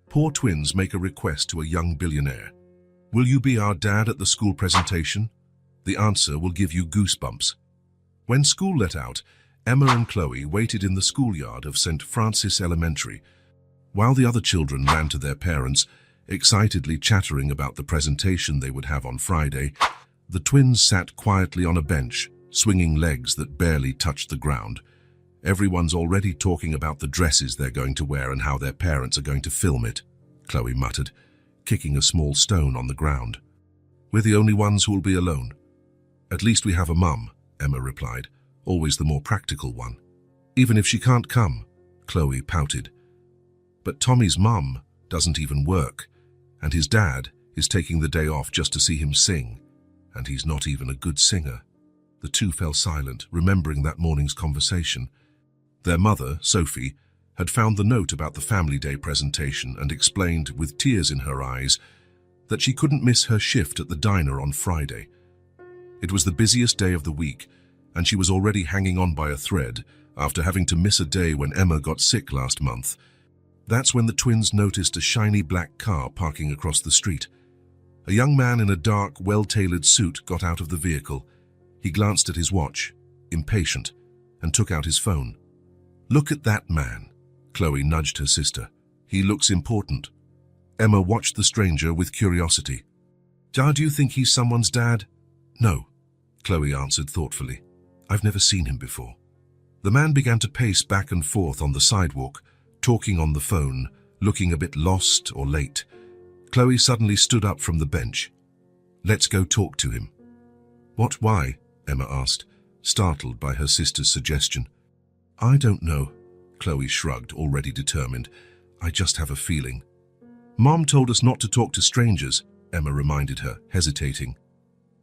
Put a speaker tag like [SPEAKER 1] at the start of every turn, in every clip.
[SPEAKER 1] Poor twins make a request to a young billionaire. Will you be our dad at the school presentation? The answer will give you goosebumps. When school let out, Emma and Chloe waited in the schoolyard of St. Francis Elementary, while the other children ran to their parents, excitedly chattering about the presentation they would have on Friday. The twins sat quietly on a bench, swinging legs that barely touched the ground. Everyone's already talking about the dresses they're going to wear and how their parents are going to film it, Chloe muttered, kicking a small stone on the ground. We're the only ones who will be alone. At least we have a mum, Emma replied, always the more practical one. Even if she can't come, Chloe pouted. But Tommy's mum doesn't even work, and his dad is taking the day off just to see him sing, and he's not even a good singer. The two fell silent, remembering that morning's conversation. Their mother, Sophie, had found the note about the family day presentation and explained, with tears in her eyes, that she couldn't miss her shift at the diner on Friday. It was the busiest day of the week, and she was already hanging on by a thread after having to miss a day when Emma got sick last month. That's when the twins noticed a shiny black car parking across the street. A young man in a dark, well-tailored suit got out of the vehicle. He glanced at his watch, impatient, and took out his phone. Look at that man, Chloe nudged her sister. He looks important. Emma watched the stranger with curiosity. Do you think he's someone's dad? No, Chloe answered thoughtfully. I've never seen him before. The man began to pace back and forth on the sidewalk, talking on the phone, looking a bit lost or late. Chloe suddenly stood up from the bench. Let's go talk to him. What, why? Emma asked, startled by her sister's suggestion. I don't know, Chloe shrugged, already determined. I just have a feeling. Mom told us not to talk to strangers, Emma reminded her, hesitating.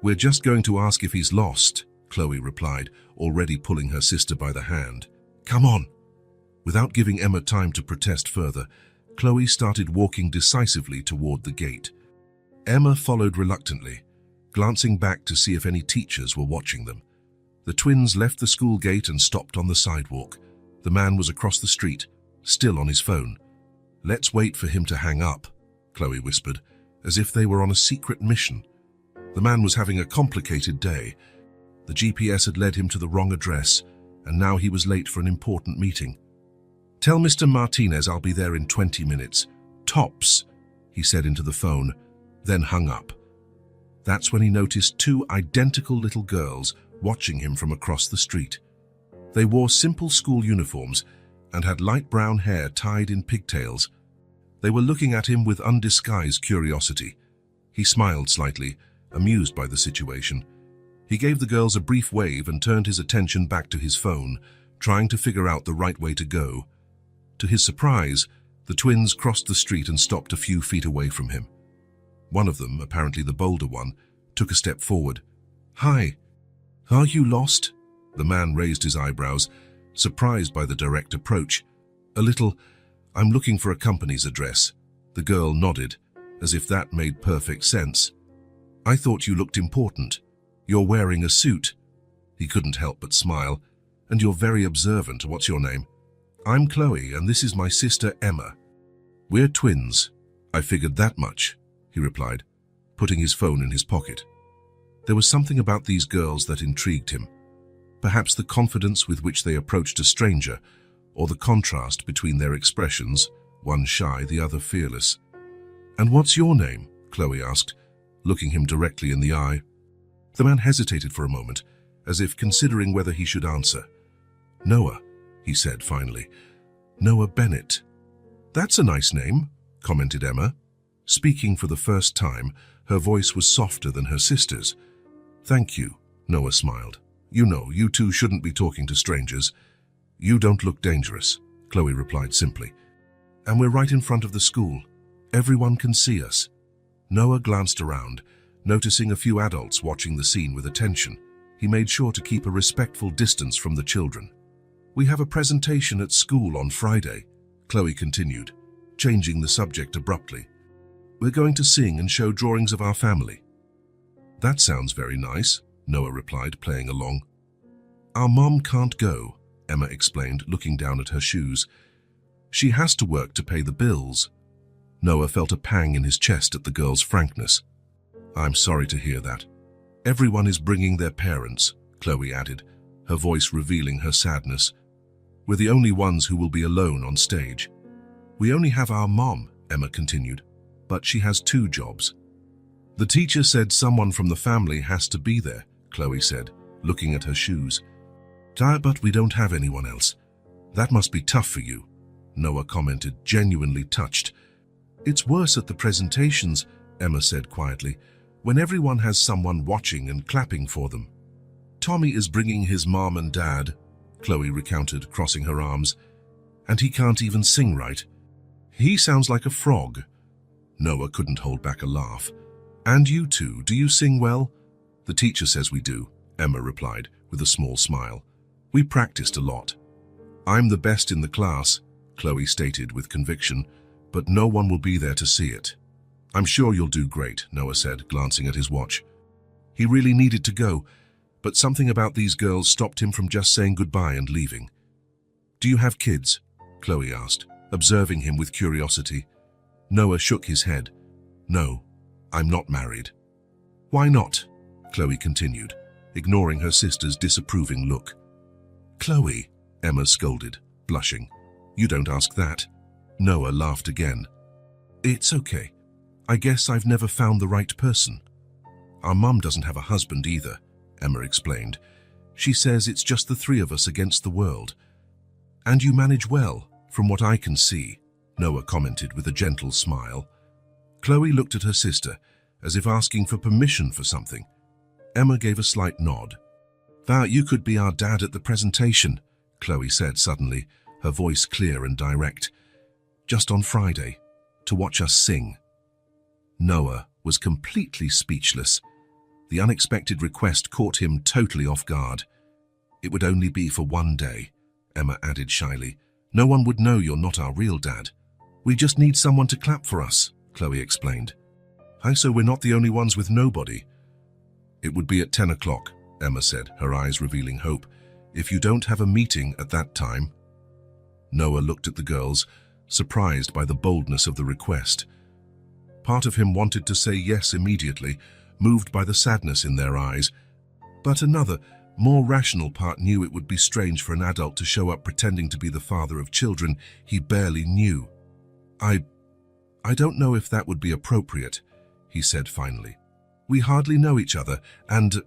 [SPEAKER 1] We're just going to ask if he's lost, Chloe replied, already pulling her sister by the hand. Come on. Without giving Emma time to protest further, Chloe started walking decisively toward the gate. Emma followed reluctantly, glancing back to see if any teachers were watching them. The twins left the school gate and stopped on the sidewalk. The man was across the street, still on his phone. Let's wait for him to hang up, Chloe whispered, as if they were on a secret mission. The man was having a complicated day. The GPS had led him to the wrong address, and now he was late for an important meeting. Tell Mr. Martinez I'll be there in 20 minutes. Tops, he said into the phone, then hung up. That's when he noticed two identical little girls watching him from across the street. They wore simple school uniforms and had light brown hair tied in pigtails. They were looking at him with undisguised curiosity. He smiled slightly, amused by the situation. He gave the girls a brief wave and turned his attention back to his phone, trying to figure out the right way to go. To his surprise, the twins crossed the street and stopped a few feet away from him. One of them, apparently the bolder one, took a step forward. Hi. Are you lost? The man raised his eyebrows, surprised by the direct approach. A little, I'm looking for a company's address. The girl nodded, as if that made perfect sense. I thought you looked important. You're wearing a suit. He couldn't help but smile. And you're very observant. What's your name? I'm Chloe, and this is my sister Emma. We're twins. I figured that much, he replied, putting his phone in his pocket. There was something about these girls that intrigued him. Perhaps the confidence with which they approached a stranger, or the contrast between their expressions, one shy, the other fearless. And what's your name? Chloe asked, looking him directly in the eye. The man hesitated for a moment, as if considering whether he should answer. Noah, he said finally. Noah Bennett. That's a nice name, commented Emma. Speaking for the first time, her voice was softer than her sister's. Thank you, Noah smiled. You know, you two shouldn't be talking to strangers. You don't look dangerous, Chloe replied simply. And we're right in front of the school. Everyone can see us. Noah glanced around, noticing a few adults watching the scene with attention. He made sure to keep a respectful distance from the children. We have a presentation at school on Friday, Chloe continued, changing the subject abruptly. We're going to sing and show drawings of our family. That sounds very nice, Noah replied, playing along. Our mom can't go, Emma explained, looking down at her shoes. She has to work to pay the bills. Noah felt a pang in his chest at the girl's frankness. "I'm sorry to hear that. Everyone is bringing their parents," Chloe added, her voice revealing her sadness. "We're the only ones who will be alone on stage." "We only have our mom," Emma continued, "but she has 2 jobs." "The teacher said someone from the family has to be there," Chloe said, looking at her shoes. "But we don't have anyone else. That must be tough for you," Noah commented, genuinely touched. "It's worse at the presentations," Emma said quietly, "when everyone has someone watching and clapping for them." "Tommy is bringing his mom and dad," Chloe recounted, crossing her arms, "and he can't even sing right. He sounds like a frog." Noah couldn't hold back a laugh. "And you two, do you sing well?" "The teacher says we do," Emma replied with a small smile. "We practiced a lot." "I'm the best in the class," Chloe stated with conviction, "but no one will be there to see it." "I'm sure you'll do great," Noah said, glancing at his watch. He really needed to go, but something about these girls stopped him from just saying goodbye and leaving. "Do you have kids?" Chloe asked, observing him with curiosity. Noah shook his head. "No, I'm not married." "Why not?" Chloe continued, ignoring her sister's disapproving look. "Chloe," Emma scolded, blushing. "You don't ask that." Noah laughed again. "It's okay. I guess I've never found the right person." "Our mum doesn't have a husband either," Emma explained. "She says it's just the 3 of us against the world." "And you manage well, from what I can see," Noah commented with a gentle smile. Chloe looked at her sister, as if asking for permission for something. Emma gave a slight nod. "You could be our dad at the presentation," Chloe said suddenly, her voice clear and direct. "Just on Friday, to watch us sing." Noah was completely speechless. The unexpected request caught him totally off guard. "It would only be for 1 day," Emma added shyly. "No one would know you're not our real dad. We just need someone to clap for us," Chloe explained. "So we're not the only ones with nobody." "It would be at 10 o'clock, Emma said, her eyes revealing hope. "If you don't have a meeting at that time." Noah looked at the girls, surprised by the boldness of the request. Part of him wanted to say yes immediately, moved by the sadness in their eyes. But another, more rational part knew it would be strange for an adult to show up pretending to be the father of children he barely knew. I don't know if that would be appropriate," he said finally. "We hardly know each other, and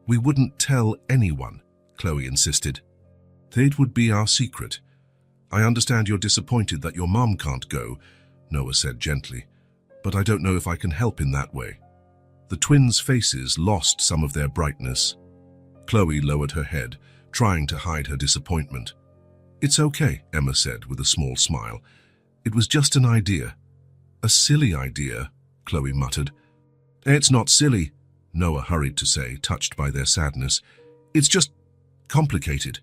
[SPEAKER 1] we wouldn't tell anyone," Chloe insisted. "It would be our secret. I understand you're disappointed that your mom can't go," Noah said gently, "but I don't know if I can help in that way." The twins' faces lost some of their brightness. Chloe lowered her head, trying to hide her disappointment. "It's okay," Emma said with a small smile. "It was just an idea." "A silly idea," Chloe muttered. "It's not silly," Noah hurried to say, touched by their sadness. "It's just complicated."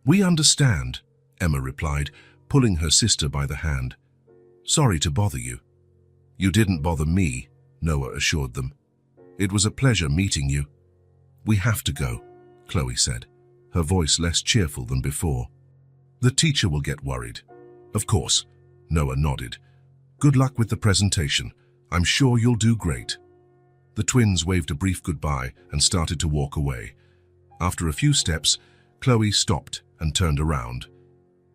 [SPEAKER 1] "We understand," Emma replied, pulling her sister by the hand. "Sorry to bother you." "You didn't bother me," Noah assured them. "It was a pleasure meeting you." "We have to go," Chloe said, her voice less cheerful than before. "The teacher will get worried." "Of course," Noah nodded. "Good luck with the presentation. I'm sure you'll do great." The twins waved a brief goodbye and started to walk away. After a few steps, Chloe stopped and turned around.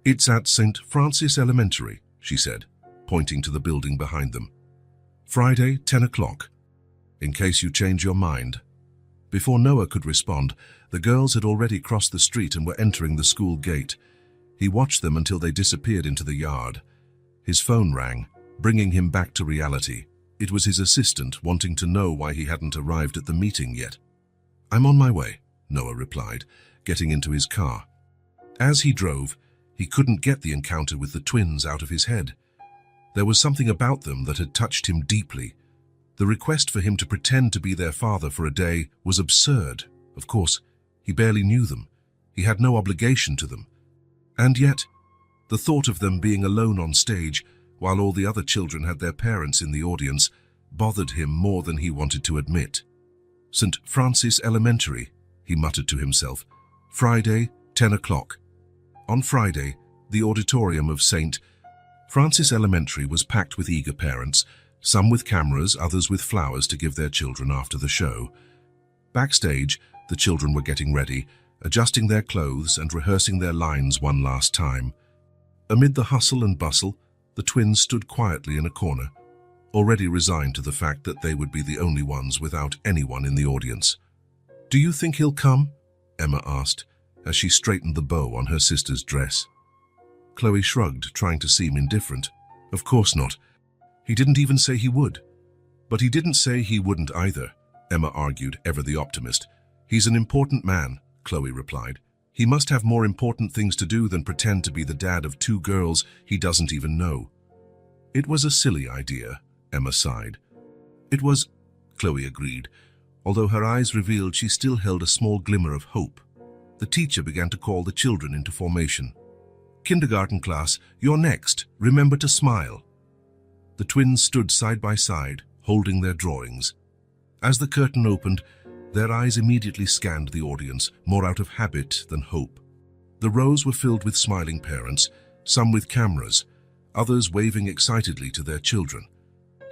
[SPEAKER 1] "It's at St. Francis Elementary," she said, pointing to the building behind them. "Friday, 10 o'clock. In case you change your mind." Before Noah could respond, the girls had already crossed the street and were entering the school gate. He watched them until they disappeared into the yard. His phone rang, bringing him back to reality. It was his assistant wanting to know why he hadn't arrived at the meeting yet. "I'm on my way," Noah replied, getting into his car. As he drove, he couldn't get the encounter with the twins out of his head. There was something about them that had touched him deeply. The request for him to pretend to be their father for a day was absurd. Of course, he barely knew them. He had no obligation to them. And yet, the thought of them being alone on stage, while all the other children had their parents in the audience, bothered him more than he wanted to admit. "St. Francis Elementary," he muttered to himself. "Friday, 10 o'clock. On Friday, the auditorium of St. Francis Elementary was packed with eager parents, some with cameras, others with flowers to give their children after the show. Backstage, the children were getting ready, adjusting their clothes and rehearsing their lines one last time. Amid the hustle and bustle, the twins stood quietly in a corner, already resigned to the fact that they would be the only ones without anyone in the audience. "Do you think he'll come?" Emma asked, as she straightened the bow on her sister's dress. Chloe shrugged, trying to seem indifferent. "Of course not. He didn't even say he would." "But he didn't say he wouldn't either," Emma argued, ever the optimist. "He's an important man," Chloe replied. "He must have more important things to do than pretend to be the dad of 2 girls he doesn't even know." "It was a silly idea," Emma sighed. "It was," Chloe agreed, although her eyes revealed she still held a small glimmer of hope. The teacher began to call the children into formation. "Kindergarten class, you're next. Remember to smile." The twins stood side by side, holding their drawings. As the curtain opened, their eyes immediately scanned the audience, more out of habit than hope. The rows were filled with smiling parents, some with cameras, others waving excitedly to their children.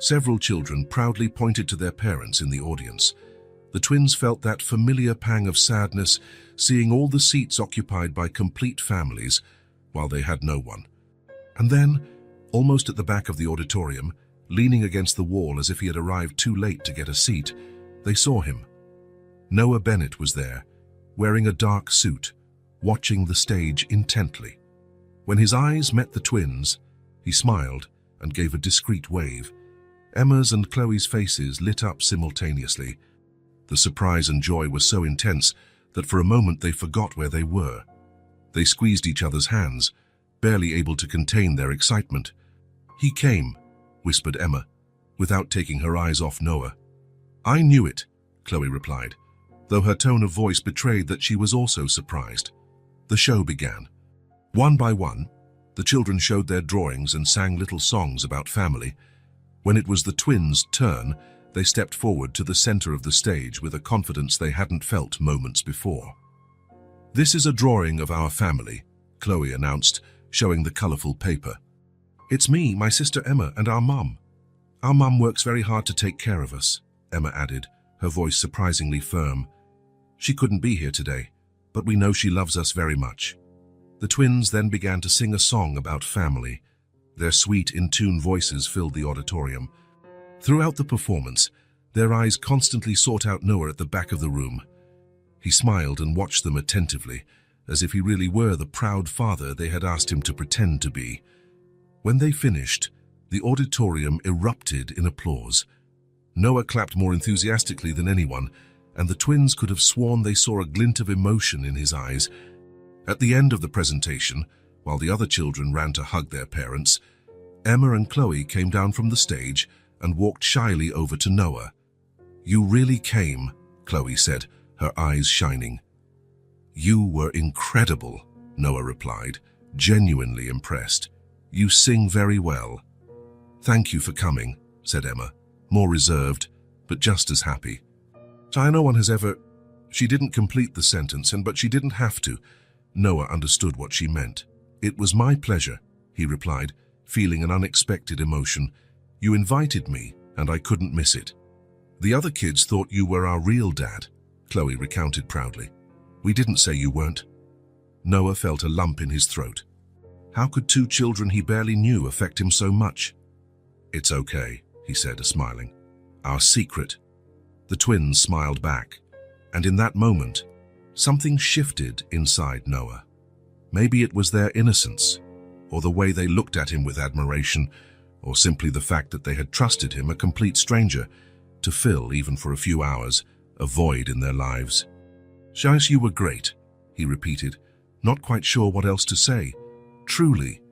[SPEAKER 1] Several children proudly pointed to their parents in the audience. The twins felt that familiar pang of sadness, seeing all the seats occupied by complete families, while they had no one. And then, almost at the back of the auditorium, leaning against the wall as if he had arrived too late to get a seat, they saw him. Noah Bennett was there, wearing a dark suit, watching the stage intently. When his eyes met the twins, he smiled and gave a discreet wave. Emma's and Chloe's faces lit up simultaneously. The surprise and joy were so intense that for a moment they forgot where they were. They squeezed each other's hands, barely able to contain their excitement. "He came," whispered Emma, without taking her eyes off Noah. "I knew it," Chloe replied, though her tone of voice betrayed that she was also surprised. The show began. One by one, the children showed their drawings and sang little songs about family. When it was the twins' turn, they stepped forward to the center of the stage with a confidence they hadn't felt moments before. "This is a drawing of our family," Chloe announced, showing the colorful paper. "It's me, my sister Emma, and our mum. Our mum works very hard to take care of us," Emma added, her voice surprisingly firm. "She couldn't be here today, but we know she loves us very much." The twins then began to sing a song about family. Their sweet, in-tune voices filled the auditorium. Throughout the performance, their eyes constantly sought out Noah at the back of the room. He smiled and watched them attentively, as if he really were the proud father they had asked him to pretend to be. When they finished, the auditorium erupted in applause. Noah clapped more enthusiastically than anyone, and the twins could have sworn they saw a glint of emotion in his eyes. At the end of the presentation, while the other children ran to hug their parents, Emma and Chloe came down from the stage and walked shyly over to Noah. "You really came," Chloe said, her eyes shining. "You were incredible," Noah replied, genuinely impressed. "You sing very well." "Thank you for coming," said Emma, more reserved, but just as happy. "No one has ever—" She didn't complete the sentence, but she didn't have to. Noah understood what she meant. "It was my pleasure," he replied, feeling an unexpected emotion. "You invited me, and I couldn't miss it." "The other kids thought you were our real dad," Chloe recounted proudly. "We didn't say you weren't." Noah felt a lump in his throat. How could 2 children he barely knew affect him so much? "It's okay," he said, smiling. "Our secret." The twins smiled back, and in that moment, something shifted inside Noah. Maybe it was their innocence, or the way they looked at him with admiration, or simply the fact that they had trusted him, a complete stranger, to fill, even for a few hours, a void in their lives. "Shais, you were great," he repeated, not quite sure what else to say. "Truly.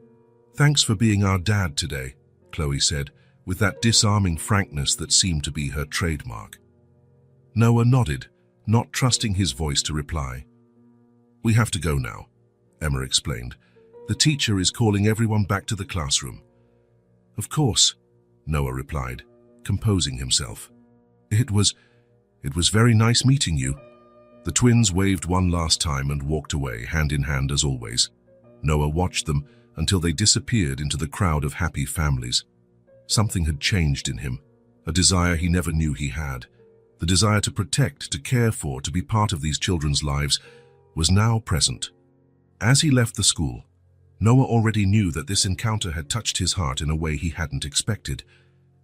[SPEAKER 1] Thanks for being our dad today," Chloe said, with that disarming frankness that seemed to be her trademark. Noah nodded, not trusting his voice to reply. "We have to go now," Emma explained. "The teacher is calling everyone back to the classroom." "Of course," Noah replied, composing himself. It was very nice meeting you." The twins waved one last time and walked away, hand in hand as always. Noah watched them until they disappeared into the crowd of happy families. Something had changed in him, a desire he never knew he had. The desire to protect, to care for, to be part of these children's lives was now present. As he left the school, Noah already knew that this encounter had touched his heart in a way he hadn't expected.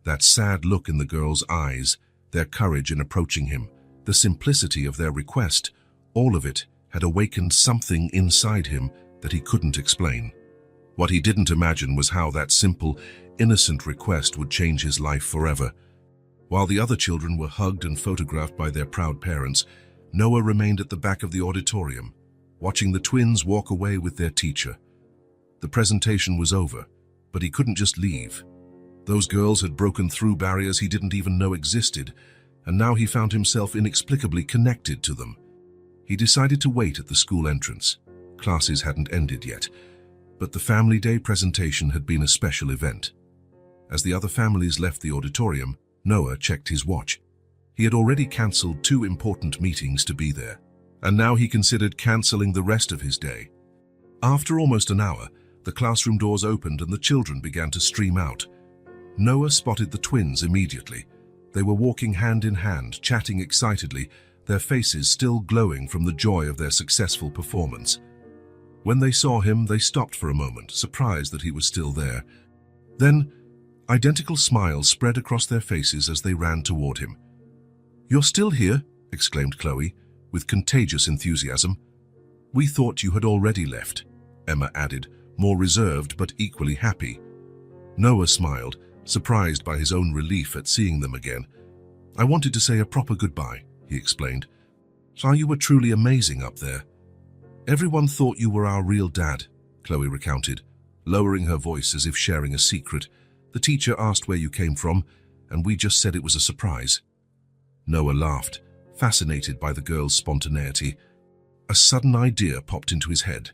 [SPEAKER 1] That sad look in the girls' eyes, their courage in approaching him, the simplicity of their request, all of it had awakened something inside him that he couldn't explain. What he didn't imagine was how that simple, innocent request would change his life forever. While the other children were hugged and photographed by their proud parents, Noah remained at the back of the auditorium, watching the twins walk away with their teacher. The presentation was over, but he couldn't just leave. Those girls had broken through barriers he didn't even know existed, and now he found himself inexplicably connected to them. He decided to wait at the school entrance. Classes hadn't ended yet, but the Family Day presentation had been a special event. As the other families left the auditorium, Noah checked his watch. He had already cancelled 2 important meetings to be there, and now he considered cancelling the rest of his day. After almost an hour, the classroom doors opened and the children began to stream out. Noah spotted the twins immediately. They were walking hand in hand, chatting excitedly, their faces still glowing from the joy of their successful performance. When they saw him, they stopped for a moment, surprised that he was still there. Then, identical smiles spread across their faces as they ran toward him. "You're still here?" exclaimed Chloe, with contagious enthusiasm. "We thought you had already left," Emma added, more reserved but equally happy. Noah smiled, surprised by his own relief at seeing them again. "I wanted to say a proper goodbye," he explained. "You were truly amazing up there." "Everyone thought you were our real dad," Chloe recounted, lowering her voice as if sharing a secret. "The teacher asked where you came from, and we just said it was a surprise." Noah laughed, fascinated by the girl's spontaneity. A sudden idea popped into his head,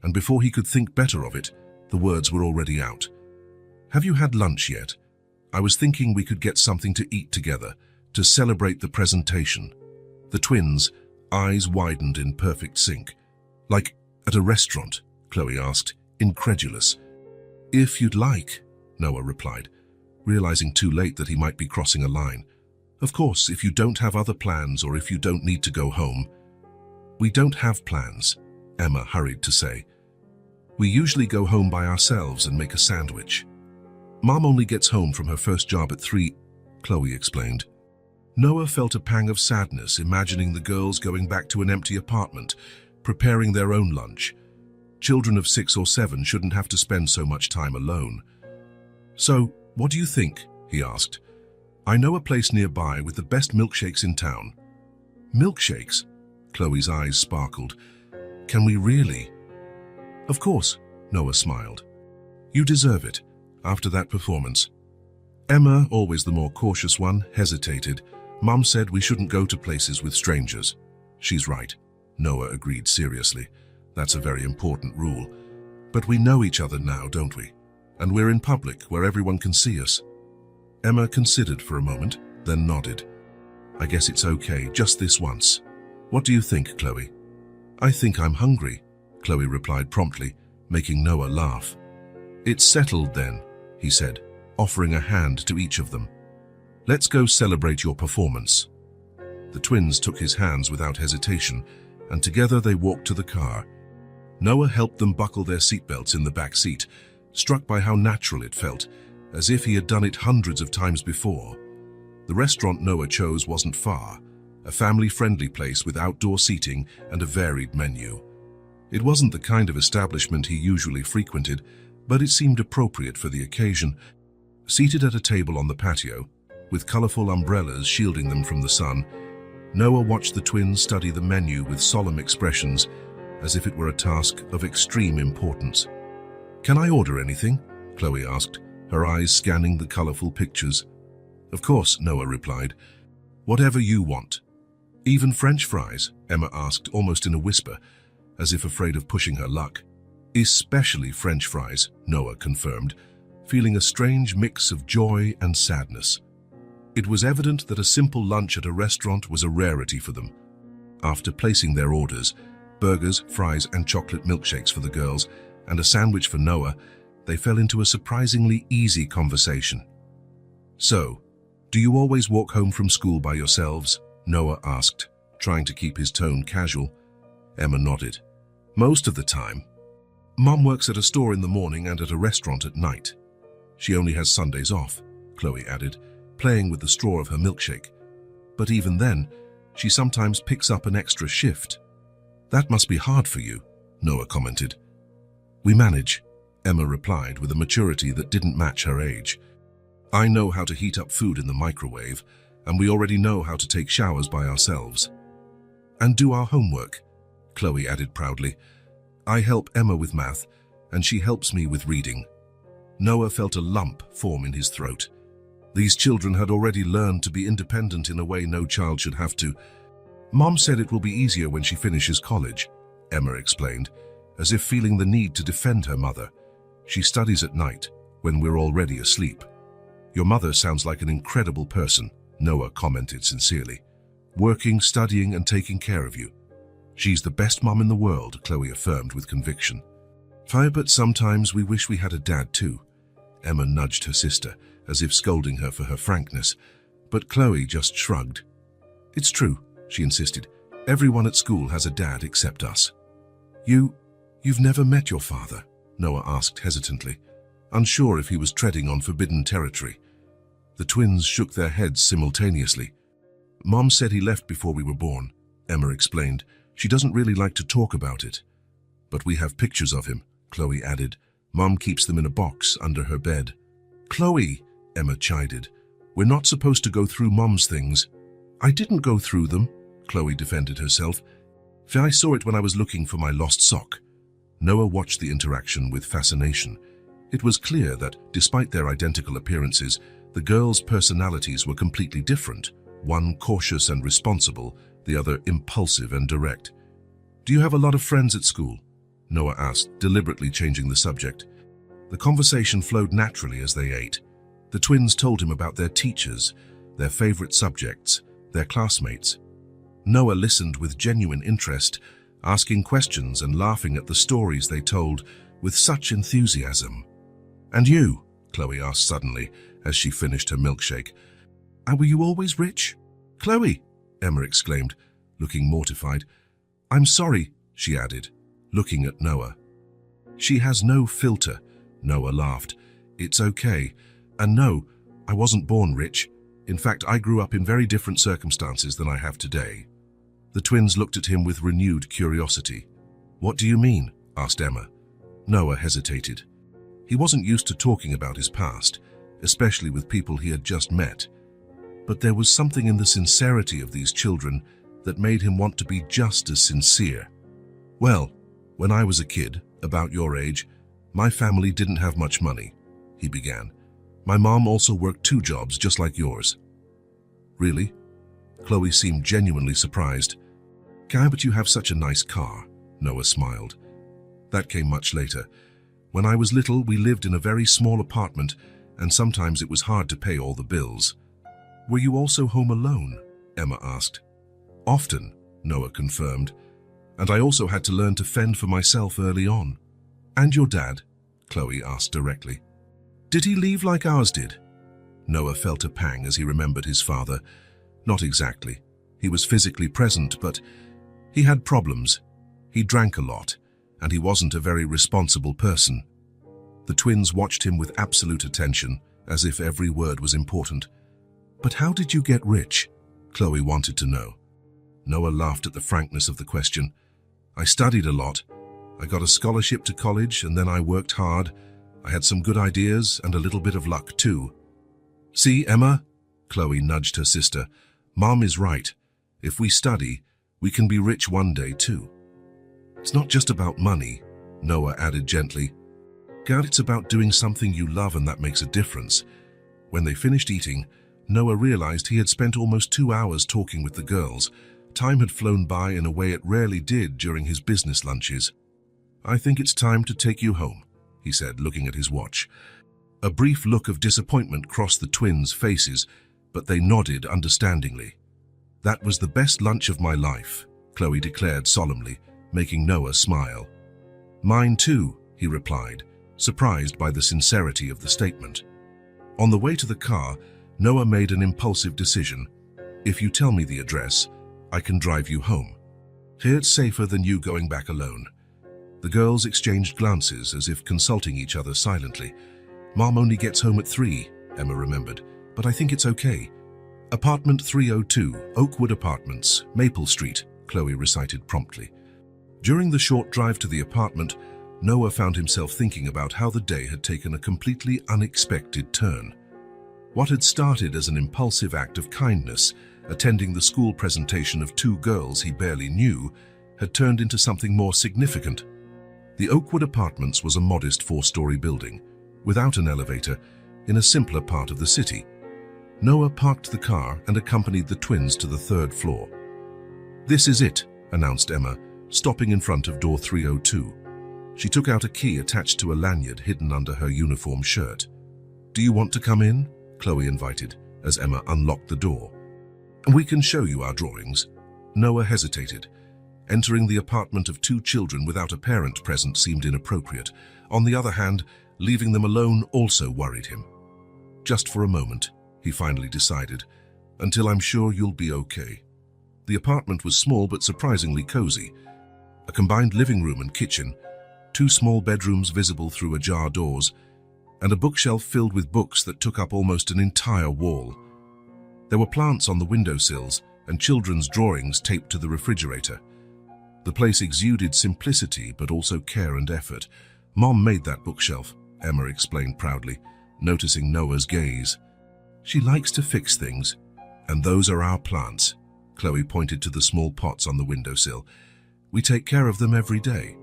[SPEAKER 1] and before he could think better of it, the words were already out. "Have you had lunch yet? I was thinking we could get something to eat together, to celebrate the presentation." The twins' eyes widened in perfect sync. "Like at a restaurant?" Chloe asked, incredulous. "If you'd like," Noah replied, realizing too late that he might be crossing a line. "Of course, if you don't have other plans or if you don't need to go home." "We don't have plans," Emma hurried to say. "We usually go home by ourselves and make a sandwich. Mom only gets home from her first job at 3, Chloe explained. Noah felt a pang of sadness imagining the girls going back to an empty apartment, preparing their own lunch. Children of 6 or 7 shouldn't have to spend so much time alone. "So, what do you think?" he asked. "I know a place nearby with the best milkshakes in town." "Milkshakes?" Chloe's eyes sparkled. "Can we really?" "Of course," Noah smiled. "You deserve it, after that performance." Emma, always the more cautious one, hesitated. "Mom said we shouldn't go to places with strangers." "She's right," Noah agreed seriously. "That's a very important rule. But we know each other now, don't we? And we're in public, where everyone can see us." Emma considered for a moment, then nodded. "I guess it's okay, just this once. What do you think, Chloe?" "I think I'm hungry," Chloe replied promptly, making Noah laugh. "It's settled then," he said, offering a hand to each of them. "Let's go celebrate your performance." The twins took his hands without hesitation, and together they walked to the car. Noah helped them buckle their seatbelts in the back seat, struck by how natural it felt, as if he had done it hundreds of times before. The restaurant Noah chose wasn't far, a family-friendly place with outdoor seating and a varied menu. It wasn't the kind of establishment he usually frequented, but it seemed appropriate for the occasion. Seated at a table on the patio, with colorful umbrellas shielding them from the sun, Noah watched the twins study the menu with solemn expressions, as if it were a task of extreme importance. "Can I order anything?" Chloe asked, her eyes scanning the colorful pictures. "Of course," Noah replied. "Whatever you want." "Even French fries?" Emma asked, almost in a whisper, as if afraid of pushing her luck. "Especially French fries," Noah confirmed, feeling a strange mix of joy and sadness. It was evident that a simple lunch at a restaurant was a rarity for them. After placing their orders, burgers, fries, and chocolate milkshakes for the girls, and a sandwich for Noah, they fell into a surprisingly easy conversation. "So, do you always walk home from school by yourselves?" Noah asked, trying to keep his tone casual. Emma nodded. "Most of the time. Mom works at a store in the morning and at a restaurant at night. She only has Sundays off," Chloe added, playing with the straw of her milkshake. "But even then, she sometimes picks up an extra shift." "That must be hard for you," Noah commented. "We manage," Emma replied with a maturity that didn't match her age. "I know how to heat up food in the microwave, and we already know how to take showers by ourselves. And do our homework," Chloe added proudly. "I help Emma with math, and she helps me with reading." Noah felt a lump form in his throat. These children had already learned to be independent in a way no child should have to. "Mom said it will be easier when she finishes college," Emma explained, as if feeling the need to defend her mother. "She studies at night, when we're already asleep." "Your mother sounds like an incredible person," Noah commented sincerely. "Working, studying, and taking care of you." "She's the best mom in the world," Chloe affirmed with conviction. "But sometimes we wish we had a dad too." Emma nudged her sister, as if scolding her for her frankness, but Chloe just shrugged. "It's true," she insisted. "Everyone at school has a dad except us." You've never met your father?" Noah asked hesitantly, unsure if he was treading on forbidden territory. The twins shook their heads simultaneously. "Mom said he left before we were born," Emma explained. "She doesn't really like to talk about it." "But we have pictures of him," Chloe added. "Mom keeps them in a box under her bed." "Chloe," Emma chided, "we're not supposed to go through Mom's things." "I didn't go through them," Chloe defended herself. "I saw it when I was looking for my lost sock." Noah watched the interaction with fascination. It was clear that, despite their identical appearances, the girls' personalities were completely different, one cautious and responsible, the other impulsive and direct. "Do you have a lot of friends at school?" Noah asked, deliberately changing the subject. The conversation flowed naturally as they ate. The twins told him about their teachers, their favorite subjects, their classmates. Noah listened with genuine interest, asking questions and laughing at the stories they told with such enthusiasm. "And you?" Chloe asked suddenly as she finished her milkshake. "Were you always rich?" "Chloe!" Emma exclaimed, looking mortified. "I'm sorry," she added, looking at Noah. "She has no filter," Noah laughed. "It's okay. And no, I wasn't born rich. In fact, I grew up in very different circumstances than I have today." The twins looked at him with renewed curiosity. "What do you mean?" asked Emma. Noah hesitated. He wasn't used to talking about his past, especially with people he had just met. But there was something in the sincerity of these children that made him want to be just as sincere. "Well, when I was a kid, about your age, my family didn't have much money," he began. "My mom also worked 2 jobs just like yours." "Really?" Chloe seemed genuinely surprised. But you have such a nice car," Noah smiled. "That came much later. When I was little, we lived in a very small apartment, and sometimes it was hard to pay all the bills." "Were you also home alone?" Emma asked. "Often," Noah confirmed. "And I also had to learn to fend for myself early on." "And your dad?" Chloe asked directly. "Did he leave like ours did?" Noah felt a pang as he remembered his father. Not exactly. He was physically present, but he had problems. He drank a lot, and he wasn't a very responsible person. The twins watched him with absolute attention, as if every word was important. "But how did you get rich?" Chloe wanted to know. Noah laughed at the frankness of the question. "I studied a lot. I got a scholarship to college, and then I worked hard. I had some good ideas and a little bit of luck too." "See, Emma?" Chloe nudged her sister. "Mom is right. If we study, we can be rich one day too." "It's not just about money," Noah added gently. "It's about doing something you love, and that makes a difference." When they finished eating, Noah realized he had spent almost 2 hours talking with the girls. Time had flown by in a way it rarely did during his business lunches. "I think it's time to take you home," he said, looking at his watch. A brief look of disappointment crossed the twins' faces, but they nodded understandingly. "That was the best lunch of my life," Chloe declared solemnly, making Noah smile. "Mine too," he replied, surprised by the sincerity of the statement. On the way to the car, Noah made an impulsive decision. If you tell me the address, I can drive you home. Here it's safer than you going back alone. The girls exchanged glances as if consulting each other silently. Mom only gets home at 3, Emma remembered, but I think it's okay. Apartment 302, Oakwood Apartments, Maple Street, Chloe recited promptly. During the short drive to the apartment, Noah found himself thinking about how the day had taken a completely unexpected turn. What had started as an impulsive act of kindness, attending the school presentation of 2 girls he barely knew, had turned into something more significant. The Oakwood Apartments was a modest 4-story building, without an elevator, in a simpler part of the city. Noah parked the car and accompanied the twins to the 3rd floor. "This is it," announced Emma, stopping in front of door 302. She took out a key attached to a lanyard hidden under her uniform shirt. "Do you want to come in?" Chloe invited, as Emma unlocked the door. "We can show you our drawings." Noah hesitated. Entering the apartment of 2 children without a parent present seemed inappropriate. On the other hand, leaving them alone also worried him. "Just for a moment," he finally decided, "until I'm sure you'll be okay." The apartment was small but surprisingly cozy. A combined living room and kitchen, 2 small bedrooms visible through ajar doors, and a bookshelf filled with books that took up almost an entire wall. There were plants on the windowsills and children's drawings taped to the refrigerator. The place exuded simplicity but also care and effort. "Mom made that bookshelf," Emma explained proudly, noticing Noah's gaze. "She likes to fix things, and those are our plants." Chloe pointed to the small pots on the windowsill. "We take care of them every day."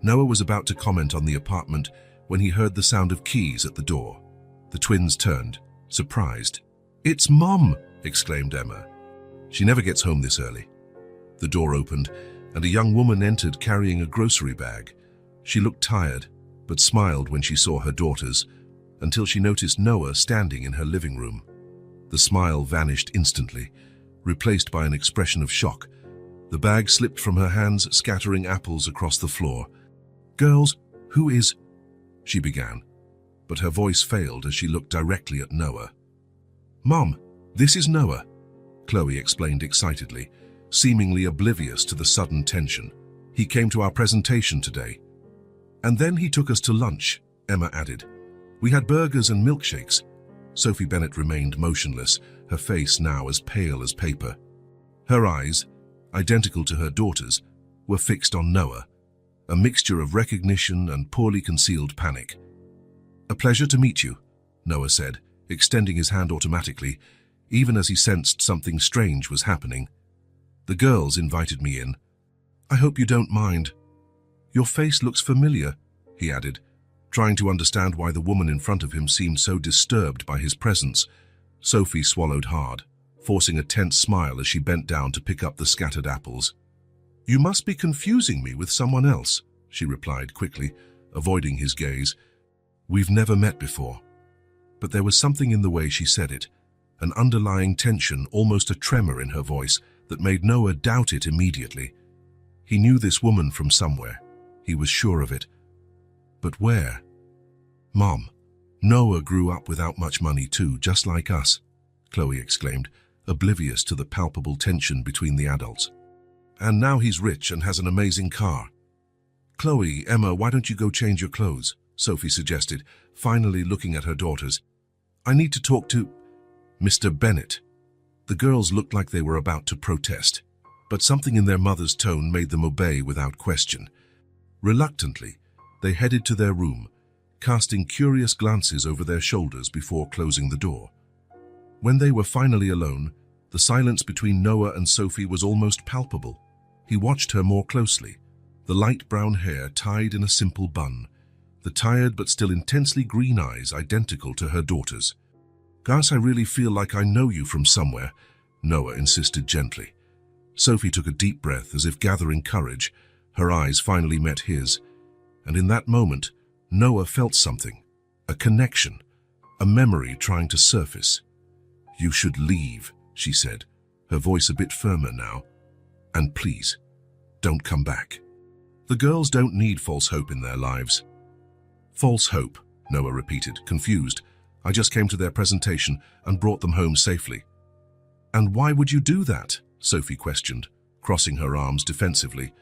[SPEAKER 1] Noah was about to comment on the apartment when he heard the sound of keys at the door. The twins turned, surprised. "It's Mom!" exclaimed Emma. "She never gets home this early." The door opened, and a young woman entered carrying a grocery bag. She looked tired, but smiled when she saw her daughters, until she noticed Noah standing in her living room. The smile vanished instantly, replaced by an expression of shock. The bag slipped from her hands, scattering apples across the floor. "Girls, who is—" she began, but her voice failed as she looked directly at Noah. "Mom, this is Noah," Chloe explained excitedly, seemingly oblivious to the sudden tension. "He came to our presentation today. And then he took us to lunch," Emma added. "We had burgers and milkshakes." Sophie Bennett remained motionless, her face now as pale as paper. Her eyes, identical to her daughter's, were fixed on Noah, a mixture of recognition and poorly concealed panic. "A pleasure to meet you," Noah said, extending his hand automatically, even as he sensed something strange was happening. "The girls invited me in. I hope you don't mind." "Your face looks familiar," he added, trying to understand why the woman in front of him seemed so disturbed by his presence. Sophie swallowed hard, forcing a tense smile as she bent down to pick up the scattered apples. "You must be confusing me with someone else," she replied quickly, avoiding his gaze. "We've never met before." But there was something in the way she said it, an underlying tension, almost a tremor in her voice, that made Noah doubt it immediately. He knew this woman from somewhere. He was sure of it. But where? "Mom, Noah grew up without much money too, just like us," Chloe exclaimed, oblivious to the palpable tension between the adults. "And now he's rich and has an amazing car." "Chloe, Emma, why don't you go change your clothes?" Sophie suggested, finally looking at her daughters. "I need to talk to Mr. Bennett." The girls looked like they were about to protest, but something in their mother's tone made them obey without question. Reluctantly, they headed to their room, casting curious glances over their shoulders before closing the door. When they were finally alone, the silence between Noah and Sophie was almost palpable. He watched her more closely, the light brown hair tied in a simple bun, the tired but still intensely green eyes identical to her daughter's. "Guys, I really feel like I know you from somewhere," Noah insisted gently. Sophie took a deep breath as if gathering courage. Her eyes finally met his, and in that moment, Noah felt something, a connection, a memory trying to surface. "You should leave," she said, her voice a bit firmer now. "And please, don't come back." The girls don't need false hope in their lives. False hope, Noah repeated, confused. I just came to their presentation and brought them home safely. And why would you do that? Sophie questioned, crossing her arms defensively.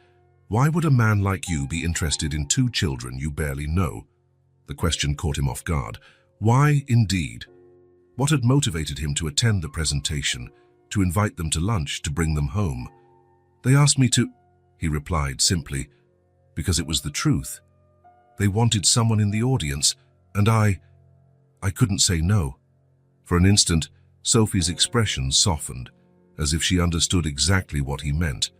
[SPEAKER 1] Why would a man like you be interested in two children you barely know? The question caught him off guard. Why, indeed? What had motivated him to attend the presentation, to invite them to lunch, to bring them home? They asked me to, he replied simply, because it was the truth. They wanted someone in the audience, and I couldn't say no. For an instant, Sophie's expression softened, as if she understood exactly what he meant.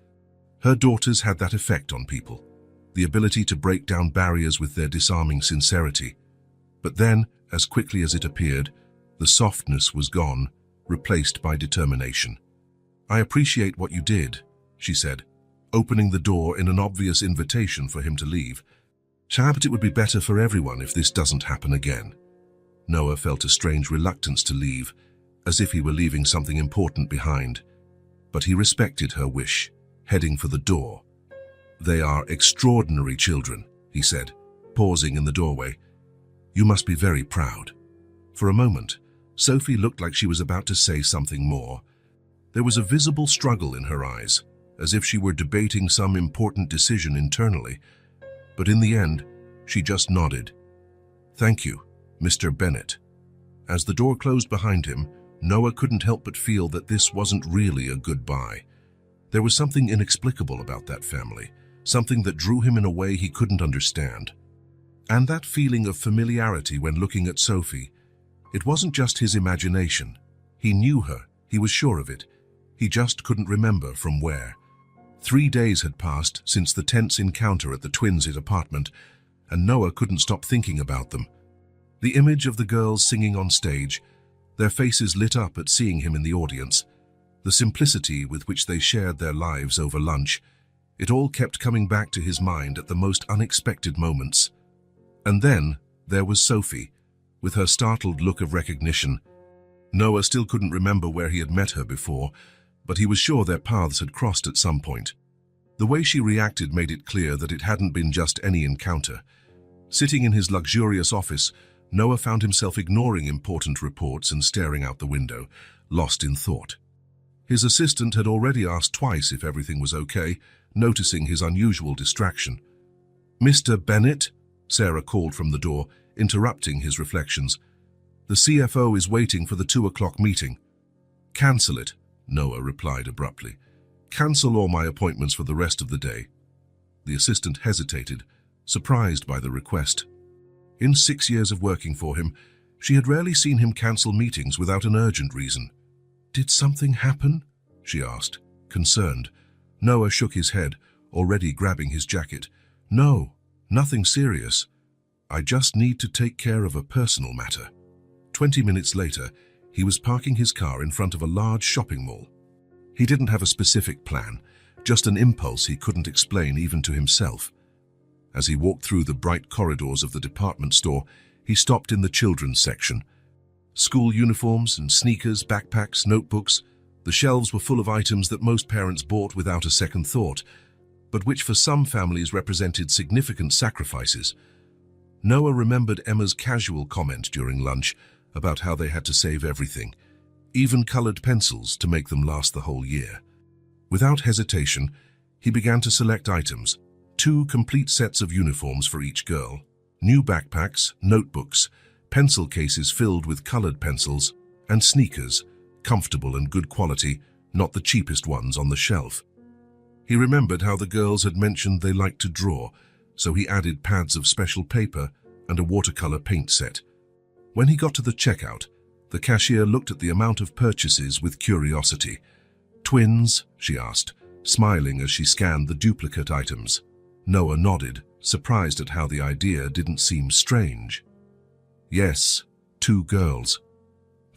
[SPEAKER 1] Her daughters had that effect on people, the ability to break down barriers with their disarming sincerity. But then, as quickly as it appeared, the softness was gone, replaced by determination. I appreciate what you did, she said, opening the door in an obvious invitation for him to leave. But it would be better for everyone if this doesn't happen again. Noah felt a strange reluctance to leave, as if he were leaving something important behind. But he respected her wish, heading for the door. They are extraordinary children, he said, pausing in the doorway. You must be very proud. For a moment, Sophie looked like she was about to say something more. There was a visible struggle in her eyes, as if she were debating some important decision internally. But in the end, she just nodded. Thank you, Mr. Bennett. As the door closed behind him, Noah couldn't help but feel that this wasn't really a goodbye. There was something inexplicable about that family, something that drew him in a way he couldn't understand. And that feeling of familiarity when looking at Sophie, it wasn't just his imagination. He knew her, he was sure of it. He just couldn't remember from where. 3 days had passed since the tense encounter at the twins' apartment, and Noah couldn't stop thinking about them. The image of the girls singing on stage, their faces lit up at seeing him in the audience, the simplicity with which they shared their lives over lunch, it all kept coming back to his mind at the most unexpected moments. And then there was Sophie, with her startled look of recognition. Noah still couldn't remember where he had met her before, but he was sure their paths had crossed at some point. The way she reacted made it clear that it hadn't been just any encounter. Sitting in his luxurious office, Noah found himself ignoring important reports and staring out the window, lost in thought. His assistant had already asked twice if everything was okay, noticing his unusual distraction. Mr. Bennett, Sarah called from the door, interrupting his reflections. The CFO is waiting for the 2 o'clock meeting. Cancel it, Noah replied abruptly. Cancel all my appointments for the rest of the day. The assistant hesitated, surprised by the request. In 6 years of working for him, she had rarely seen him cancel meetings without an urgent reason. Did something happen? She asked, concerned. Noah shook his head, already grabbing his jacket. No, nothing serious. I just need to take care of a personal matter. 20 minutes later, he was parking his car in front of a large shopping mall. He didn't have a specific plan, just an impulse he couldn't explain even to himself. As he walked through the bright corridors of the department store, he stopped in the children's section. School uniforms and sneakers, backpacks, notebooks. The shelves were full of items that most parents bought without a second thought, but which for some families represented significant sacrifices. Noah remembered Emma's casual comment during lunch about how they had to save everything, even colored pencils, to make them last the whole year. Without hesitation, he began to select items, 2 complete sets of uniforms for each girl, new backpacks, notebooks, pencil cases filled with colored pencils, and sneakers, comfortable and good quality, not the cheapest ones on the shelf. He remembered how the girls had mentioned they liked to draw, so he added pads of special paper and a watercolor paint set. When he got to the checkout, the cashier looked at the amount of purchases with curiosity. Twins? She asked, smiling as she scanned the duplicate items. Noah nodded, surprised at how the idea didn't seem strange. Yes, 2 girls.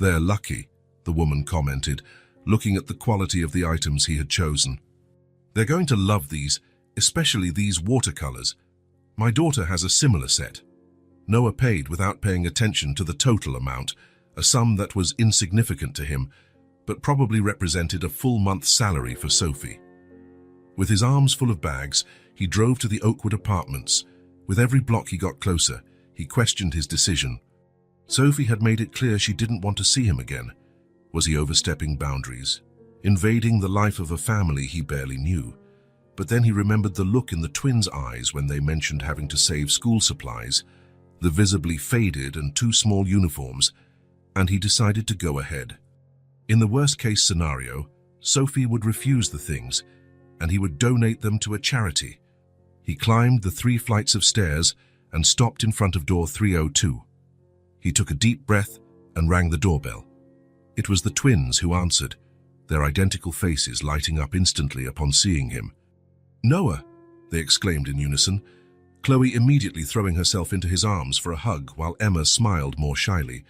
[SPEAKER 1] They're lucky, the woman commented, looking at the quality of the items he had chosen. They're going to love these, especially these watercolors. My daughter has a similar set. Noah paid without paying attention to the total amount, a sum that was insignificant to him, but probably represented a full month's salary for Sophie. With his arms full of bags, he drove to the Oakwood apartments. With every block he got closer, He questioned his decision. Sophie had made it clear she didn't want to see him again. Was he overstepping boundaries, invading the life of a family he barely knew? But then he remembered the look in the twins' eyes when they mentioned having to save school supplies, the visibly faded and too small uniforms, and he decided to go ahead. In the worst-case scenario, Sophie would refuse the things, and he would donate them to a charity. He climbed the 3 flights of stairs and stopped in front of door 302. He took a deep breath and rang the doorbell. It was the twins who answered, their identical faces lighting up instantly upon seeing him. "Noah!" they exclaimed in unison, Chloe immediately throwing herself into his arms for a hug while Emma smiled more shyly.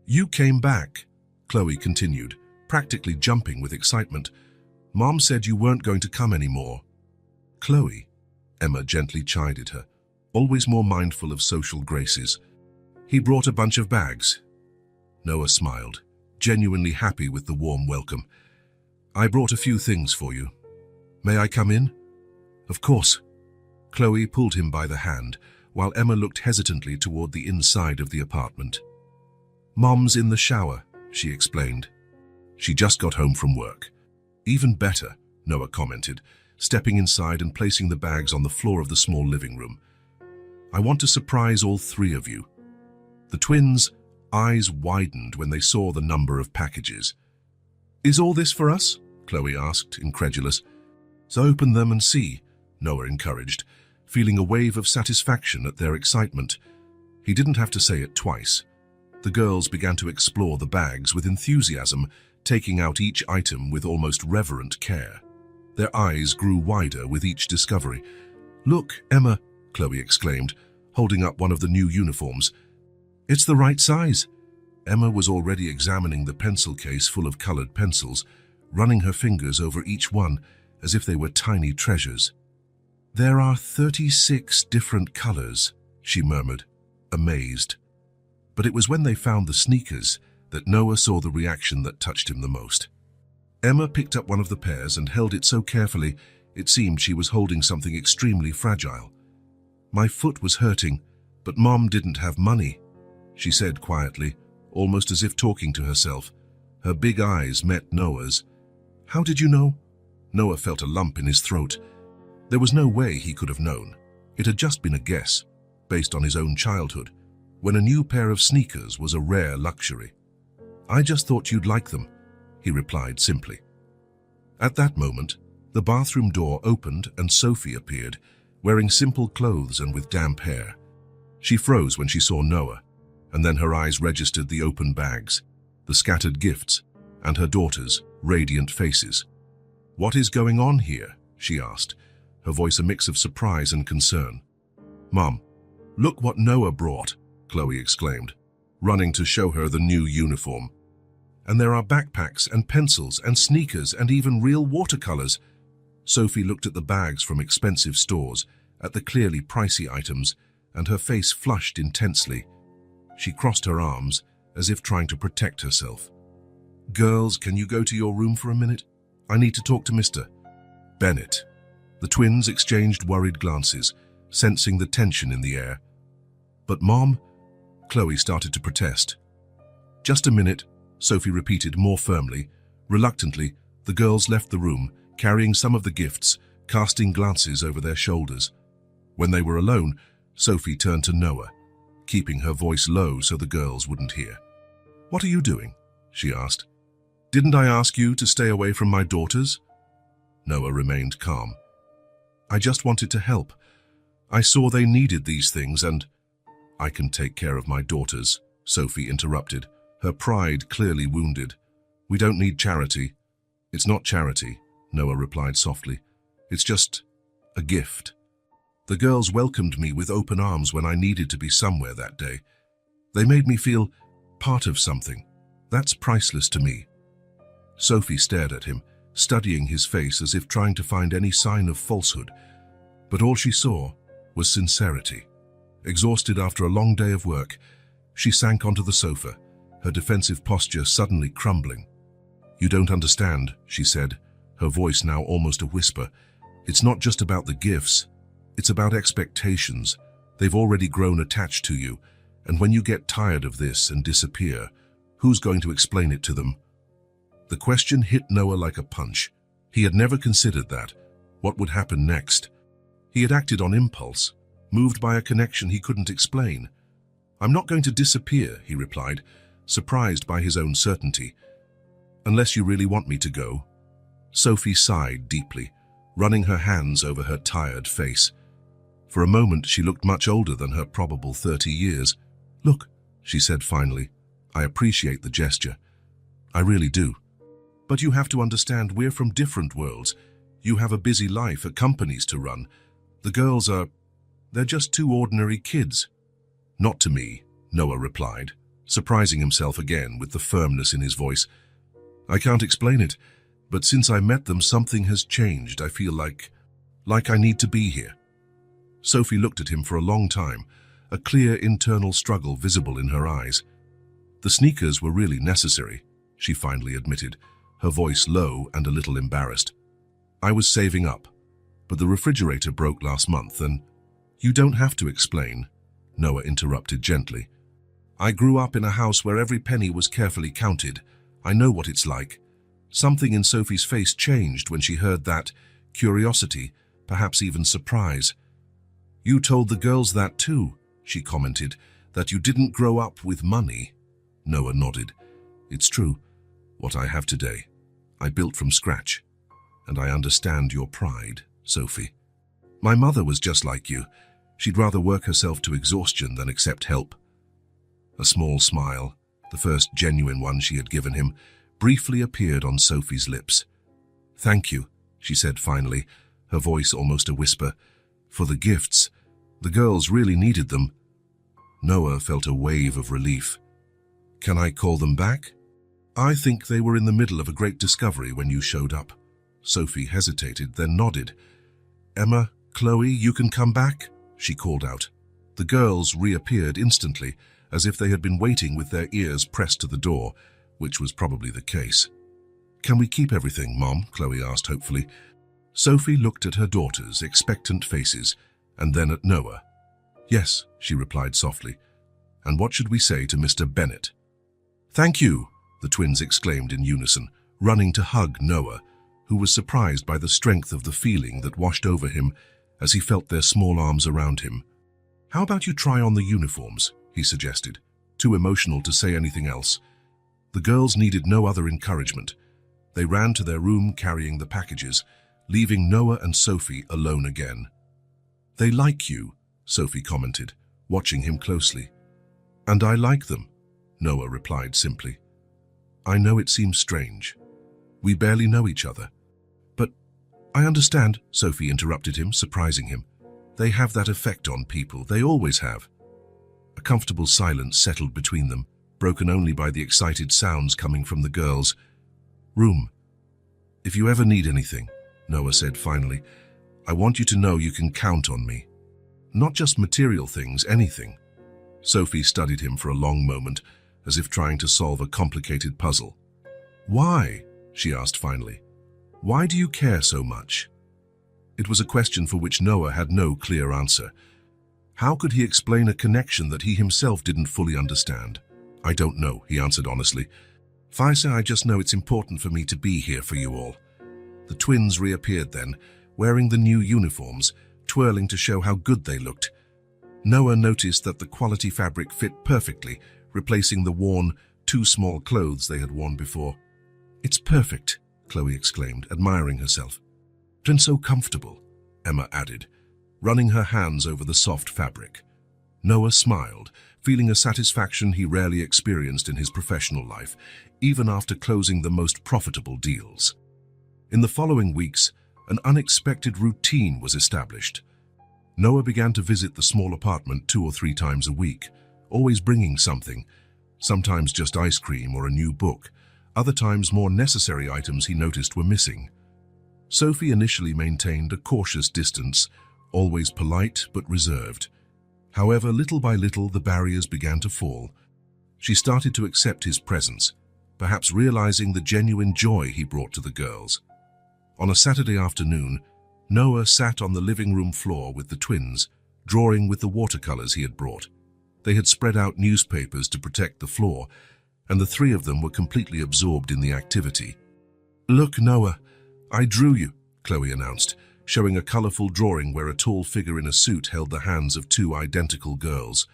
[SPEAKER 1] "You came back," Chloe continued, practically jumping with excitement. "Mom said you weren't going to come anymore." "Chloe," Emma gently chided her, always more mindful of social graces. "He brought a bunch of bags." Noah smiled, genuinely happy with the warm welcome. "I brought a few things for you. May I come in?" "Of course." Chloe pulled him by the hand, while Emma looked hesitantly toward the inside of the apartment. "Mom's in the shower," she explained. "She just got home from work." "Even better," Noah commented, stepping inside and placing the bags on the floor of the small living room. "I want to surprise all 3 of you." The twins' eyes widened when they saw the number of packages. "Is all this for us?" Chloe asked, incredulous. "So open them and see," Noah encouraged, feeling a wave of satisfaction at their excitement. He didn't have to say it twice. The girls began to explore the bags with enthusiasm, taking out each item with almost reverent care. Their eyes grew wider with each discovery. "Look, Emma," Chloe exclaimed, holding up one of the new uniforms. "It's the right size." Emma was already examining the pencil case full of colored pencils, running her fingers over each one as if they were tiny treasures. "There are 36 different colors," she murmured, amazed. But it was when they found the sneakers that Noah saw the reaction that touched him the most. Emma picked up one of the pairs and held it so carefully it seemed she was holding something extremely fragile. "My foot was hurting, but Mom didn't have money," she said quietly, almost as if talking to herself. Her big eyes met Noah's. "How did you know?" Noah felt a lump in his throat. There was no way he could have known. It had just been a guess, based on his own childhood, when a new pair of sneakers was a rare luxury. "I just thought you'd like them," he replied simply. At that moment, the bathroom door opened and Sophie appeared, wearing simple clothes and with damp hair. She froze when she saw Noah, and then her eyes registered the open bags, the scattered gifts, and her daughter's radiant faces. "What is going on here?" she asked, her voice a mix of surprise and concern. "Mom, look what Noah brought," Chloe exclaimed, running to show her the new uniform. "And there are backpacks and pencils and sneakers and even real watercolors." Sophie looked at the bags from expensive stores, at the clearly pricey items, and her face flushed intensely. She crossed her arms, as if trying to protect herself. "Girls, can you go to your room for a minute? I need to talk to Mr. Bennett." The twins exchanged worried glances, sensing the tension in the air. "But Mom," Chloe started to protest. "Just a minute," Sophie repeated more firmly. Reluctantly, the girls left the room, carrying some of the gifts, casting glances over their shoulders. When they were alone, Sophie turned to Noah, keeping her voice low so the girls wouldn't hear. "What are you doing?" she asked. "Didn't I ask you to stay away from my daughters?" Noah remained calm. "I just wanted to help. I saw they needed these things and—" "I can take care of my daughters," Sophie interrupted, her pride clearly wounded. "We don't need charity." "It's not charity," Noah replied softly. "It's just a gift. The girls welcomed me with open arms when I needed to be somewhere that day. They made me feel part of something. That's priceless to me." Sophie stared at him, studying his face as if trying to find any sign of falsehood. But all she saw was sincerity. Exhausted after a long day of work, she sank onto the sofa, her defensive posture suddenly crumbling. "You don't understand," she said, her voice now almost a whisper. "It's not just about the gifts. It's about expectations, They've already grown attached to you, and when you get tired of this and disappear, who's going to explain it to them? The question hit Noah like a punch. He had never considered that. What would happen next? He had acted on impulse, moved by a connection he couldn't explain. "I'm not going to disappear," he replied, surprised by his own certainty. "Unless you really want me to go." Sophie sighed deeply, running her hands over her tired face. For a moment, she looked much older than her probable 30 years. "Look," she said finally, "I appreciate the gesture. I really do. But you have to understand we're from different worlds. You have a busy life, companies to run. The girls they're just two ordinary kids." "Not to me," Noah replied, surprising himself again with the firmness in his voice. "I can't explain it, but since I met them, something has changed. I feel like I need to be here." Sophie looked at him for a long time, a clear internal struggle visible in her eyes. "The sneakers were really necessary," she finally admitted, her voice low and a little embarrassed. "I was saving up, but the refrigerator broke last month and—" "You don't have to explain," Noah interrupted gently. "I grew up in a house where every penny was carefully counted. I know what it's like." Something in Sophie's face changed when she heard that, curiosity, perhaps even surprise. "You told the girls that too," she commented, "that you didn't grow up with money." Noah nodded. "It's true. What I have today, I built from scratch. And I understand your pride, Sophie. My mother was just like you. She'd rather work herself to exhaustion than accept help." A small smile, the first genuine one she had given him, briefly appeared on Sophie's lips. "Thank you," she said finally, her voice almost a whisper. "For the gifts. The girls really needed them." Noah felt a wave of relief. "Can I call them back?" "I think they were in the middle of a great discovery when you showed up." Sophie hesitated, then nodded. "Emma, Chloe, you can come back," she called out. The girls reappeared instantly, as if they had been waiting with their ears pressed to the door, which was probably the case. "Can we keep everything, Mom?" Chloe asked hopefully. Sophie looked at her daughters' expectant faces, and then at Noah. "Yes," she replied softly. "And what should we say to Mr. Bennett?" "Thank you," the twins exclaimed in unison, running to hug Noah, who was surprised by the strength of the feeling that washed over him as he felt their small arms around him. "How about you try on the uniforms?" he suggested, too emotional to say anything else. The girls needed no other encouragement. They ran to their room carrying the packages, leaving Noah and Sophie alone again. "They like you," Sophie commented, watching him closely. "And I like them," Noah replied simply. "I know it seems strange. We barely know each other." "But I understand," Sophie interrupted him, surprising him. "They have that effect on people. They always have." A comfortable silence settled between them, broken only by the excited sounds coming from the girls' room. "If you ever need anything," Noah said finally, "I want you to know you can count on me. Not just material things, anything." Sophie studied him for a long moment, as if trying to solve a complicated puzzle. "Why?" she asked finally. "Why do you care so much?" It was a question for which Noah had no clear answer. How could he explain a connection that he himself didn't fully understand? "I don't know," he answered honestly. "Faisa, I just know it's important for me to be here for you all." The twins reappeared then, wearing the new uniforms, twirling to show how good they looked. Noah noticed that the quality fabric fit perfectly, replacing the worn, too small clothes they had worn before. "It's perfect," Chloe exclaimed, admiring herself. "And so comfortable," Emma added, running her hands over the soft fabric. Noah smiled, feeling a satisfaction he rarely experienced in his professional life, even after closing the most profitable deals. In the following weeks, an unexpected routine was established. Noah began to visit the small apartment 2 or 3 times a week, always bringing something, sometimes just ice cream or a new book, other times more necessary items he noticed were missing. Sophie initially maintained a cautious distance, always polite but reserved. However, little by little, the barriers began to fall. She started to accept his presence, perhaps realizing the genuine joy he brought to the girls. On a Saturday afternoon, Noah sat on the living room floor with the twins, drawing with the watercolors he had brought. They had spread out newspapers to protect the floor, and the three of them were completely absorbed in the activity. "Look, Noah, I drew you," Chloe announced, showing a colorful drawing where a tall figure in a suit held the hands of two identical girls.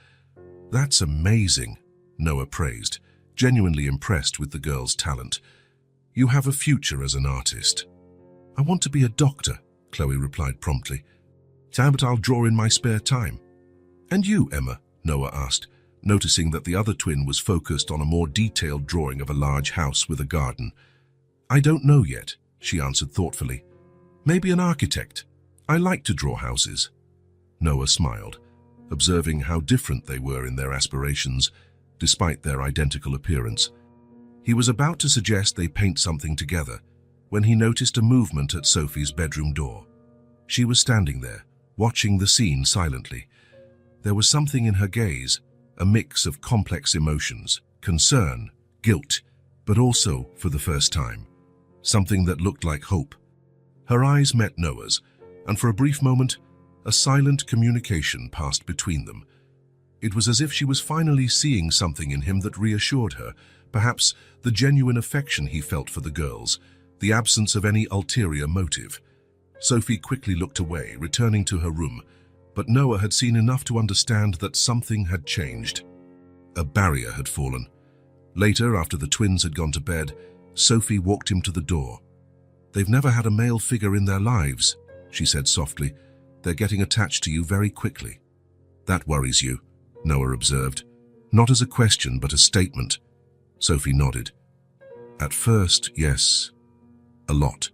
[SPEAKER 1] "That's amazing," Noah praised, genuinely impressed with the girl's talent. "You have a future as an artist." "I want to be a doctor," Chloe replied promptly. "But I'll draw in my spare time." "And you, Emma?" Noah asked, noticing that the other twin was focused on a more detailed drawing of a large house with a garden. "I don't know yet," she answered thoughtfully. "Maybe an architect. I like to draw houses." Noah smiled, observing how different they were in their aspirations, despite their identical appearance. He was about to suggest they paint something together when he noticed a movement at Sophie's bedroom door. She was standing there, watching the scene silently. There was something in her gaze, a mix of complex emotions, concern, guilt, but also, for the first time, something that looked like hope. Her eyes met Noah's, and for a brief moment, a silent communication passed between them. It was as if she was finally seeing something in him that reassured her, perhaps the genuine affection he felt for the girls, the absence of any ulterior motive. Sophie quickly looked away, returning to her room, but Noah had seen enough to understand that something had changed. A barrier had fallen. Later, after the twins had gone to bed, Sophie walked him to the door. "They've never had a male figure in their lives," she said softly. "They're getting attached to you very quickly." "That worries you," Noah observed. Not as a question, but a statement. Sophie nodded. "At first, yes. A lot.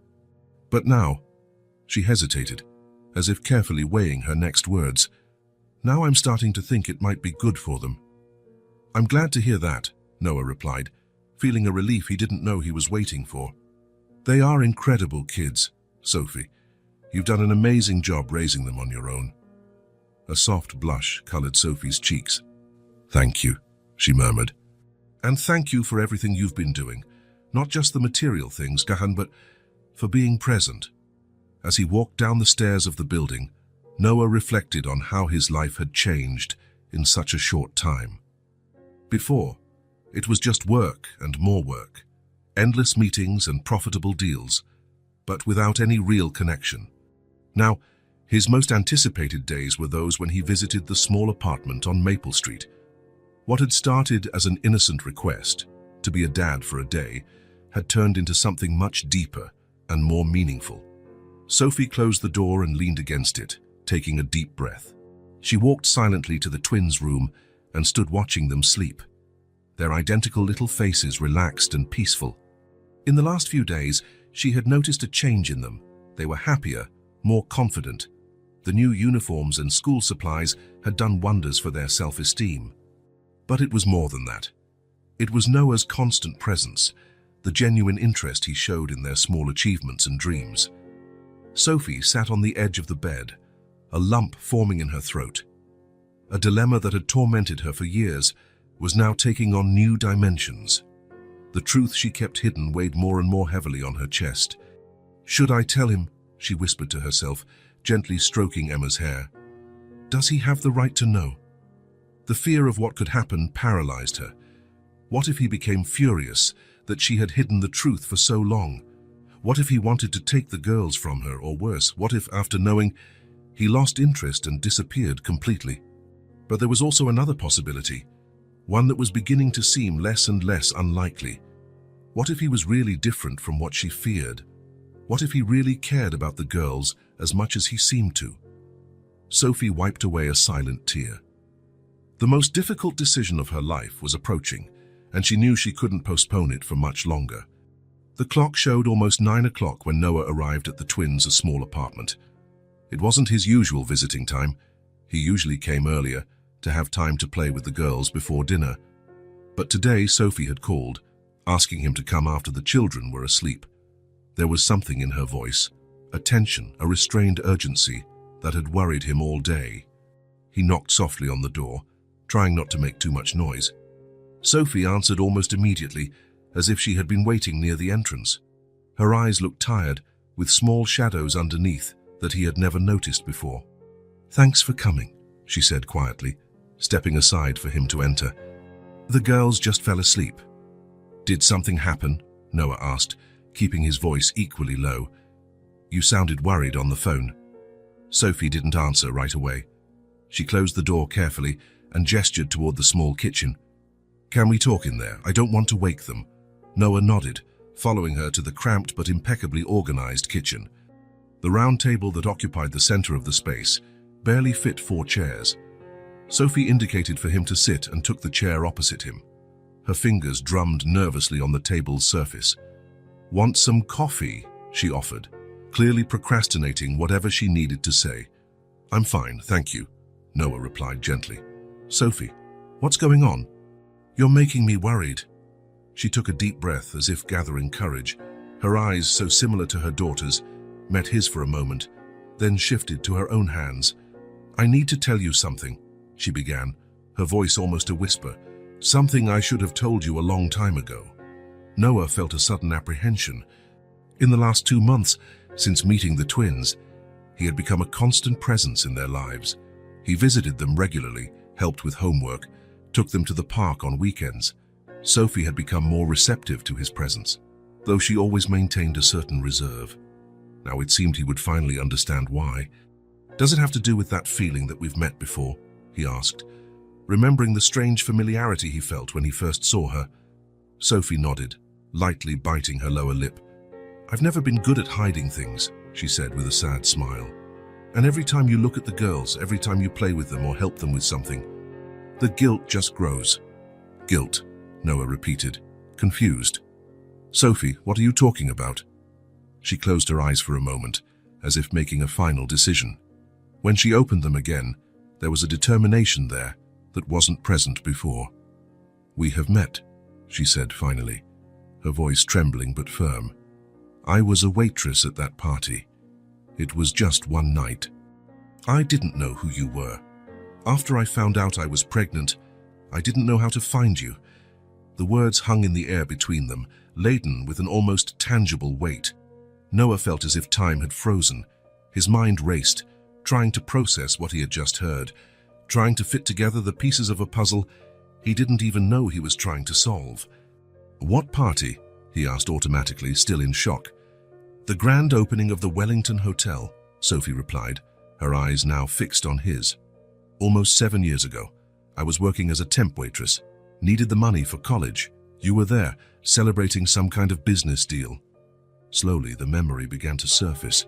[SPEAKER 1] But now," she hesitated, as if carefully weighing her next words. "Now I'm starting to think it might be good for them." "I'm glad to hear that," Noah replied, feeling a relief he didn't know he was waiting for. "They are incredible kids, Sophie. You've done an amazing job raising them on your own." A soft blush colored Sophie's cheeks. "Thank you," she murmured. "And thank you for everything you've been doing. Not just the material things, Gahan, but for being present." As he walked down the stairs of the building, Noah reflected on how his life had changed in such a short time. Before, it was just work and more work, endless meetings and profitable deals, but without any real connection. Now, his most anticipated days were those when he visited the small apartment on Maple Street. What had started as an innocent request, to be a dad for a day, had turned into something much deeper and more meaningful. Sophie closed the door and leaned against it, taking a deep breath. She walked silently to the twins' room and stood watching them sleep. Their identical little faces relaxed and peaceful. In the last few days, she had noticed a change in them. They were happier, more confident. The new uniforms and school supplies had done wonders for their self-esteem. But it was more than that. It was Noah's constant presence, the genuine interest he showed in their small achievements and dreams. Sophie sat on the edge of the bed, a lump forming in her throat. A dilemma that had tormented her for years was now taking on new dimensions. The truth she kept hidden weighed more and more heavily on her chest. "Should I tell him?" she whispered to herself, gently stroking Emma's hair. "Does he have the right to know?" The fear of what could happen paralyzed her. What if he became furious that she had hidden the truth for so long? What if he wanted to take the girls from her, or worse, what if, after knowing, he lost interest and disappeared completely? But there was also another possibility, one that was beginning to seem less and less unlikely. What if he was really different from what she feared? What if he really cared about the girls as much as he seemed to? Sophie wiped away a silent tear. The most difficult decision of her life was approaching, and she knew she couldn't postpone it for much longer. The clock showed almost 9 o'clock when Noah arrived at the twins' small apartment. It wasn't his usual visiting time. He usually came earlier, to have time to play with the girls before dinner. But today Sophie had called, asking him to come after the children were asleep. There was something in her voice, a tension, a restrained urgency that had worried him all day. He knocked softly on the door, trying not to make too much noise. Sophie answered almost immediately, as if she had been waiting near the entrance. Her eyes looked tired, with small shadows underneath that he had never noticed before. "Thanks for coming," she said quietly, stepping aside for him to enter. The girls just fell asleep. Did something happen? Noah asked, keeping his voice equally low. You sounded worried on the phone. Sophie didn't answer right away. She closed the door carefully and gestured toward the small kitchen. Can we talk in there? I don't want to wake them. Noah nodded, following her to the cramped but impeccably organized kitchen. The round table that occupied the center of the space barely fit 4 chairs. Sophie indicated for him to sit and took the chair opposite him. Her fingers drummed nervously on the table's surface. Want some coffee? She offered, clearly procrastinating whatever she needed to say. I'm fine, thank you, Noah replied gently. Sophie, what's going on? You're making me worried. She took a deep breath as if gathering courage. Her eyes, so similar to her daughter's, met his for a moment, then shifted to her own hands. I need to tell you something, she began, her voice almost a whisper. Something I should have told you a long time ago. Noah felt a sudden apprehension. In the last 2 months, since meeting the twins, he had become a constant presence in their lives. He visited them regularly, helped with homework, took them to the park on weekends. Sophie had become more receptive to his presence, though she always maintained a certain reserve. Now it seemed he would finally understand why. Does it have to do with that feeling that we've met before? He asked, remembering the strange familiarity he felt when he first saw her. Sophie nodded, lightly biting her lower lip. I've never been good at hiding things, she said with a sad smile. And every time you look at the girls, every time you play with them or help them with something, the guilt just grows. Guilt, Noah repeated, confused. Sophie, what are you talking about? She closed her eyes for a moment, as if making a final decision. When she opened them again, there was a determination there that wasn't present before. We have met, she said finally, her voice trembling but firm. I was a waitress at that party. It was just one night. I didn't know who you were. After I found out I was pregnant, I didn't know how to find you. The words hung in the air between them, laden with an almost tangible weight. Noah felt as if time had frozen. His mind raced, trying to process what he had just heard, trying to fit together the pieces of a puzzle he didn't even know he was trying to solve. What party? He asked automatically, still in shock. The grand opening of the Wellington Hotel, Sophie replied, her eyes now fixed on his. Almost 7 years ago, I was working as a temp waitress, needed the money for college. You were there, celebrating some kind of business deal. Slowly, the memory began to surface.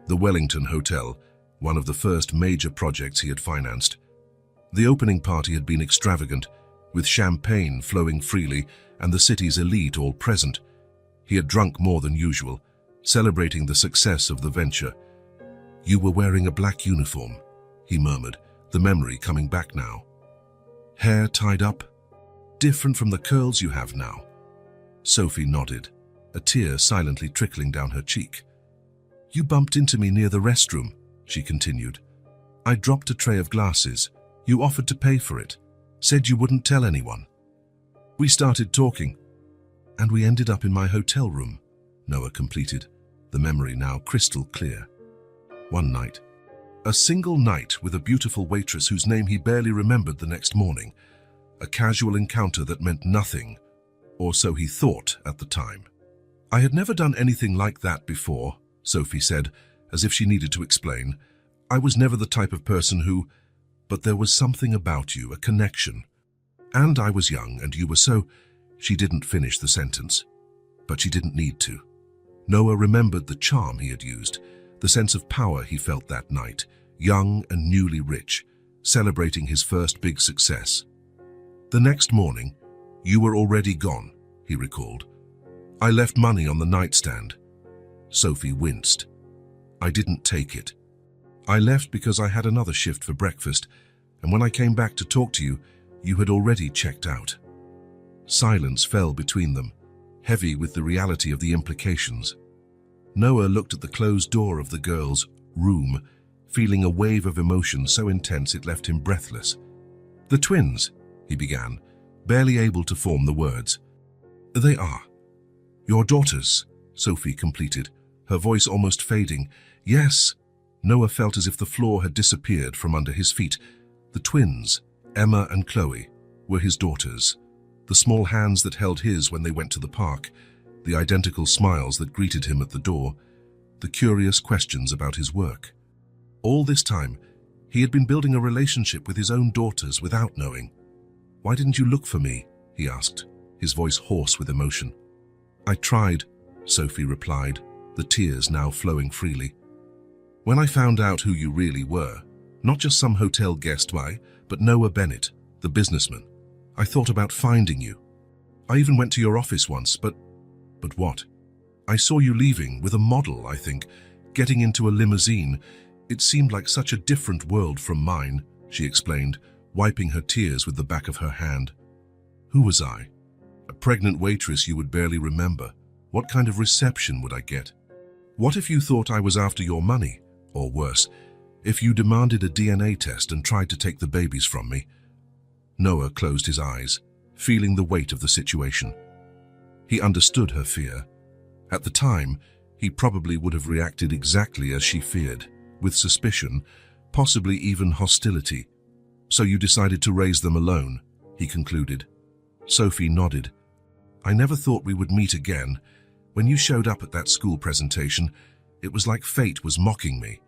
[SPEAKER 1] The Wellington Hotel, one of the first major projects he had financed. The opening party had been extravagant, with champagne flowing freely and the city's elite all present. He had drunk more than usual, celebrating the success of the venture. You were wearing a black uniform, he murmured, the memory coming back now. Hair tied up, different from the curls you have now. Sophie nodded, a tear silently trickling down her cheek. You bumped into me near the restroom, she continued. I dropped a tray of glasses. You offered to pay for it, said you wouldn't tell anyone. We started talking, and we ended up in my hotel room, Noah completed, the memory now crystal clear. One night. A single night with a beautiful waitress whose name he barely remembered the next morning. A casual encounter that meant nothing, or so he thought at the time. I had never done anything like that before, Sophie said, as if she needed to explain. I was never the type of person who... But there was something about you, a connection. And I was young, and you were so... She didn't finish the sentence, but she didn't need to. Noah remembered the charm he had used, the sense of power he felt that night, young and newly rich, celebrating his first big success. The next morning, you were already gone, he recalled. I left money on the nightstand. Sophie winced. I didn't take it. I left because I had another shift for breakfast, and when I came back to talk to you, you had already checked out. Silence fell between them, heavy with the reality of the implications. Noah looked at the closed door of the girls' room, feeling a wave of emotion so intense it left him breathless. The twins, he began, barely able to form the words. They are. Your daughters, Sophie completed, her voice almost fading. Yes. Noah felt as if the floor had disappeared from under his feet, The twins, Emma and Chloe, were his daughters. The small hands that held his when they went to the park, the identical smiles that greeted him at the door, the curious questions about his work. All this time, he had been building a relationship with his own daughters without knowing. "Why didn't you look for me?" he asked, his voice hoarse with emotion. "I tried," Sophie replied, the tears now flowing freely. "When I found out who you really were, not just some hotel guest but Noah Bennett, the businessman, I thought about finding you. I even went to your office once, but what? I saw you leaving with a model, I think, getting into a limousine. It seemed like such a different world from mine," she explained, wiping her tears with the back of her hand. "Who was I? A pregnant waitress you would barely remember. What kind of reception would I get? What if you thought I was after your money? Or worse, if you demanded a DNA test and tried to take the babies from me?" Noah closed his eyes, feeling the weight of the situation. He understood her fear. At the time, he probably would have reacted exactly as she feared, with suspicion, possibly even hostility. "So you decided to raise them alone," he concluded. Sophie nodded. "I never thought we would meet again. When you showed up at that school presentation, it was like fate was mocking me.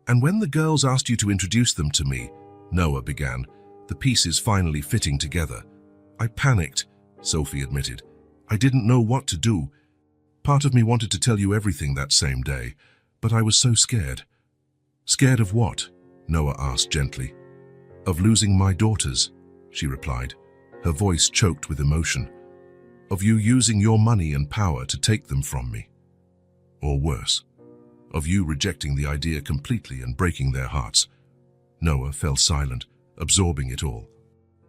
[SPEAKER 1] And when the girls asked you to introduce them to me," Noah began, the pieces finally fitting together. "I panicked," Sophie admitted. "I didn't know what to do. Part of me wanted to tell you everything that same day, but I was so scared." "Scared of what?" Noah asked gently. "Of losing my daughters," she replied, her voice choked with emotion. "Of you using your money and power to take them from me. Or worse, of you rejecting the idea completely and breaking their hearts." Noah fell silent, absorbing it all.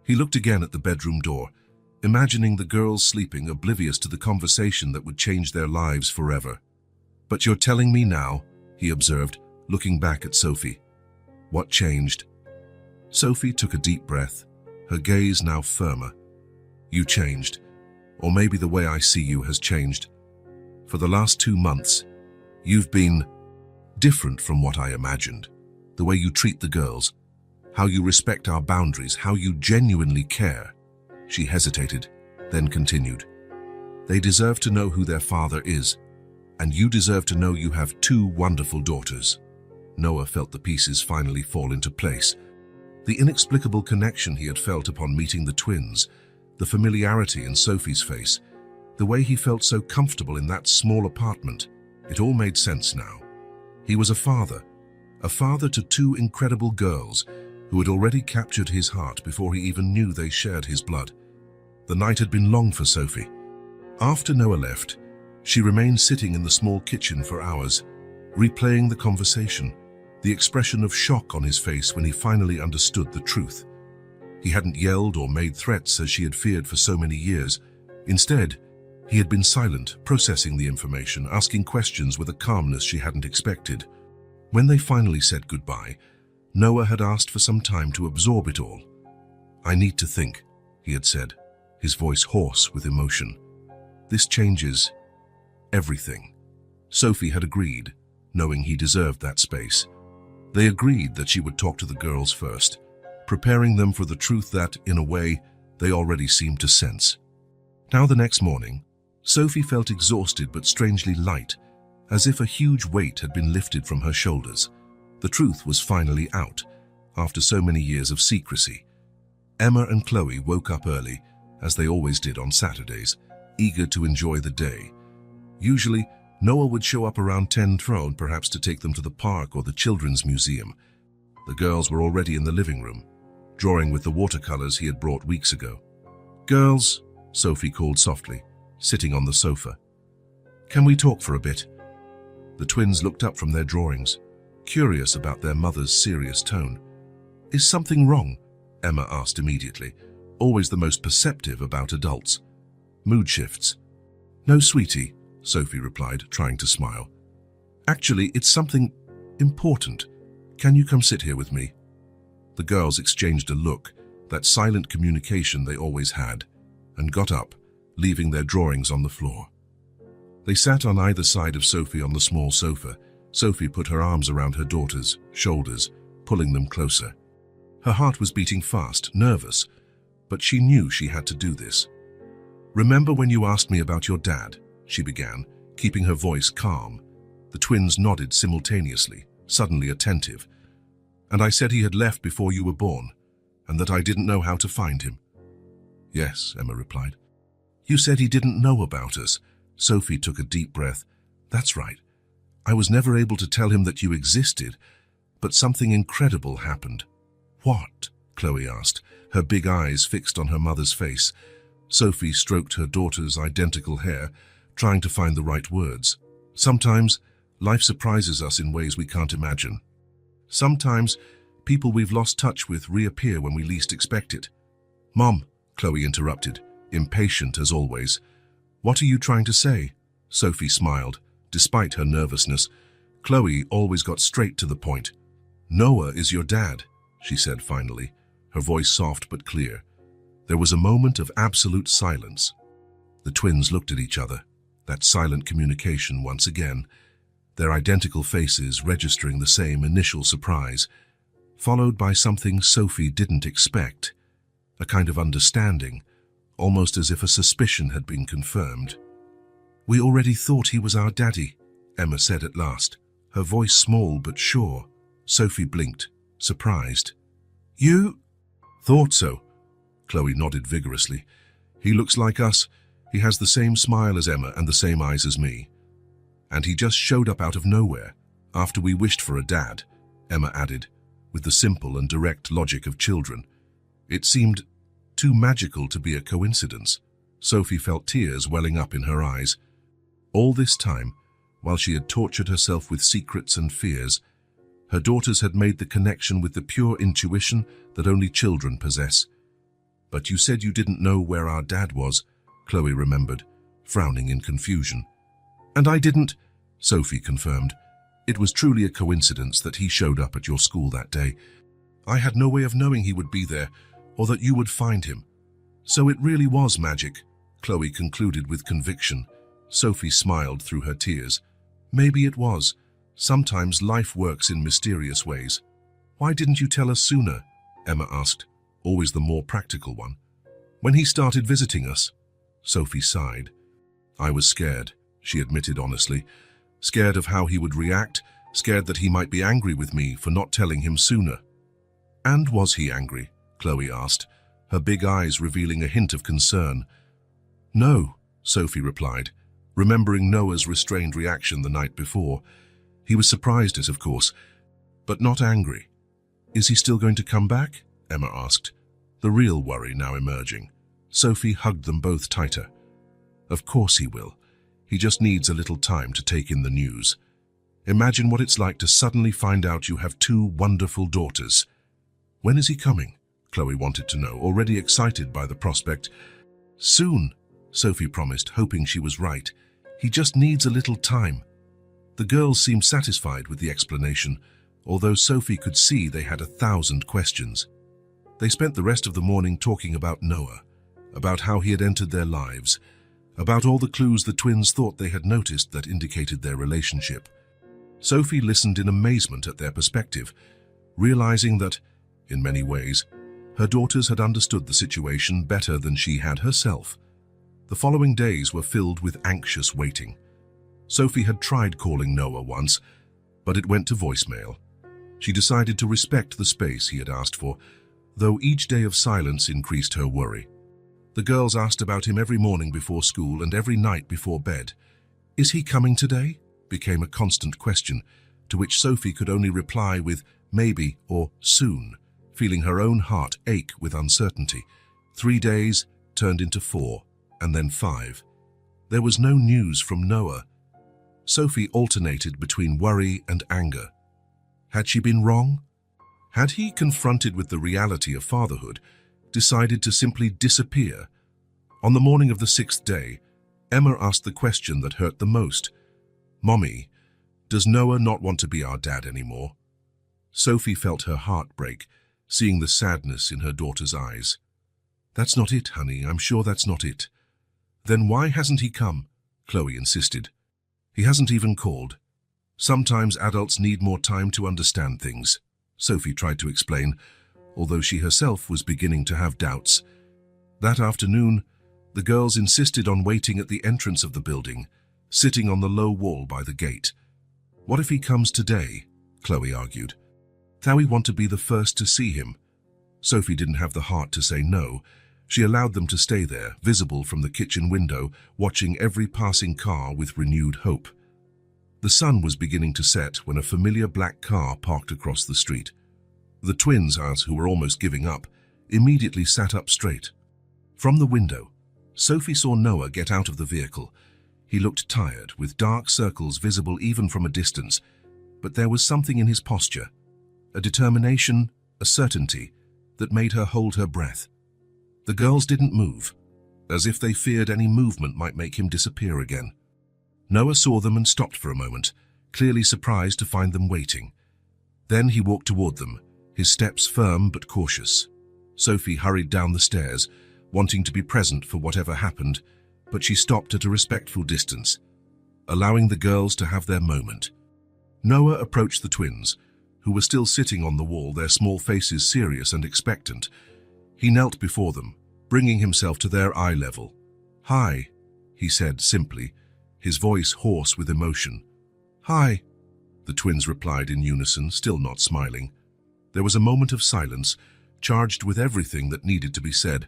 [SPEAKER 1] He looked again at the bedroom door, imagining the girls sleeping, oblivious to the conversation that would change their lives forever. "But you're telling me now," he observed, looking back at Sophie. "What changed?" Sophie took a deep breath, her gaze now firmer. "You changed. Or maybe the way I see you has changed. For the last 2 months, you've been different from what I imagined. The way you treat the girls, how you respect our boundaries, how you genuinely care." She hesitated, then continued. "They deserve to know who their father is, and you deserve to know you have 2 wonderful daughters." Noah felt the pieces finally fall into place. The inexplicable connection he had felt upon meeting the twins, the familiarity in Sophie's face, the way he felt so comfortable in that small apartment, it all made sense now. He was a father to 2 incredible girls who had already captured his heart before he even knew they shared his blood. The night had been long for Sophie. After Noah left, she remained sitting in the small kitchen for hours, replaying the conversation, the expression of shock on his face when he finally understood the truth. He hadn't yelled or made threats as she had feared for so many years. Instead, he had been silent, processing the information, asking questions with a calmness she hadn't expected. When they finally said goodbye, Noah had asked for some time to absorb it all. "I need to think," he had said, his voice hoarse with emotion. "This changes everything." Sophie had agreed, knowing he deserved that space. They agreed that she would talk to the girls first, preparing them for the truth that, in a way, they already seemed to sense. Now the next morning, Sophie felt exhausted but strangely light, as if a huge weight had been lifted from her shoulders. The truth was finally out, after so many years of secrecy. Emma and Chloe woke up early, as they always did on Saturdays, eager to enjoy the day. Usually, Noah would show up around 10 perhaps to take them to the park or the children's museum. The girls were already in the living room, drawing with the watercolors he had brought weeks ago. "Girls," Sophie called softly, sitting on the sofa. "Can we talk for a bit?" The twins looked up from their drawings, curious about their mother's serious tone. "Is something wrong?" Emma asked immediately, always the most perceptive about adults. "Mood shifts." "No, sweetie," Sophie replied, trying to smile. "Actually, it's something important. Can you come sit here with me?" The girls exchanged a look, that silent communication they always had, and got up, leaving their drawings on the floor. They sat on either side of Sophie on the small sofa. Sophie put her arms around her daughter's shoulders, pulling them closer. Her heart was beating fast, nervous, but she knew she had to do this. "Remember when you asked me about your dad?" she began, keeping her voice calm. The twins nodded simultaneously, suddenly attentive. "And I said he had left before you were born, and that I didn't know how to find him." "Yes," Emma replied. "You said he didn't know about us." Sophie took a deep breath. "That's right. I was never able to tell him that you existed, but something incredible happened." "What?" Chloe asked, her big eyes fixed on her mother's face. Sophie stroked her daughter's identical hair, trying to find the right words. "Sometimes, life surprises us in ways we can't imagine. Sometimes, people we've lost touch with reappear when we least expect it." "Mom," Chloe interrupted, impatient as always. "What are you trying to say?" Sophie smiled, despite her nervousness. Chloe always got straight to the point. "Noah is your dad," she said finally, her voice soft but clear. There was a moment of absolute silence. The twins looked at each other, that silent communication once again, their identical faces registering the same initial surprise, followed by something Sophie didn't expect, a kind of understanding, almost as if a suspicion had been confirmed. "We already thought he was our daddy," Emma said at last, her voice small but sure. Sophie blinked, surprised. "You thought so?" Chloe nodded vigorously. "He looks like us. He has the same smile as Emma and the same eyes as me. And he just showed up out of nowhere, after we wished for a dad," Emma added, with the simple and direct logic of children. It seemed too magical to be a coincidence. Sophie felt tears welling up in her eyes. All this time, while she had tortured herself with secrets and fears, her daughters had made the connection with the pure intuition that only children possess. "But you said you didn't know where our dad was," Chloe remembered, frowning in confusion. "And I didn't," Sophie confirmed. "It was truly a coincidence that he showed up at your school that day. I had no way of knowing he would be there, or that you would find him. So it really was magic," Chloe concluded with conviction. Sophie smiled through her tears. "Maybe it was. Sometimes life works in mysterious ways." "Why didn't you tell us sooner?" Emma asked, always the more practical one. "When he started visiting us." Sophie sighed. "I was scared," she admitted honestly. "Scared of how he would react, scared that he might be angry with me for not telling him sooner." "And was he angry?" Chloe asked, her big eyes revealing a hint of concern. "No," Sophie replied, remembering Noah's restrained reaction the night before. "He was surprised, of course, but not angry." "Is he still going to come back?" Emma asked, the real worry now emerging. Sophie hugged them both tighter. "Of course he will. He just needs a little time to take in the news. Imagine what it's like to suddenly find out you have 2 wonderful daughters." "When is he coming?" Chloe wanted to know, already excited by the prospect. "Soon," Sophie promised, hoping she was right. "He just needs a little time." The girls seemed satisfied with the explanation, although Sophie could see they had 1,000 questions. They spent the rest of the morning talking about Noah, about how he had entered their lives, about all the clues the twins thought they had noticed that indicated their relationship. Sophie listened in amazement at their perspective, realizing that, in many ways, her daughters had understood the situation better than she had herself. The following days were filled with anxious waiting. Sophie had tried calling Noah once, but it went to voicemail. She decided to respect the space he had asked for, though each day of silence increased her worry. The girls asked about him every morning before school and every night before bed. "Is he coming today?" became a constant question, to which Sophie could only reply with maybe or soon, feeling her own heart ache with uncertainty. 3 days turned into 4, and then 5. There was no news from Noah. Sophie alternated between worry and anger. Had she been wrong? Had he, confronted with the reality of fatherhood, decided to simply disappear? On the morning of the 6th day, Emma asked the question that hurt the most. "Mommy, does Noah not want to be our dad anymore?" Sophie felt her heart break, seeing the sadness in her daughter's eyes. "That's not it, honey. I'm sure that's not it." "Then why hasn't he come?" Chloe insisted. "He hasn't even called. Sometimes adults need more time to understand things," Sophie tried to explain, although she herself was beginning to have doubts. That afternoon, the girls insisted on waiting at the entrance of the building, sitting on the low wall by the gate. "What if he comes today?" Chloe argued. "How we want to be the first to see him." Sophie didn't have the heart to say no. She allowed them to stay there, visible from the kitchen window, watching every passing car with renewed hope. The sun was beginning to set when a familiar black car parked across the street. The twins, who were almost giving up, immediately sat up straight. From the window, Sophie saw Noah get out of the vehicle. He looked tired, with dark circles visible even from a distance, but there was something in his posture, a determination, a certainty, that made her hold her breath. The girls didn't move, as if they feared any movement might make him disappear again. Noah saw them and stopped for a moment, clearly surprised to find them waiting. Then he walked toward them, his steps firm but cautious. Sophie hurried down the stairs, wanting to be present for whatever happened, but she stopped at a respectful distance, allowing the girls to have their moment. Noah approached the twins, who were still sitting on the wall, their small faces serious and expectant. He knelt before them, bringing himself to their eye level. "Hi," he said simply, his voice hoarse with emotion. "Hi," the twins replied in unison, still not smiling. There was a moment of silence, charged with everything that needed to be said.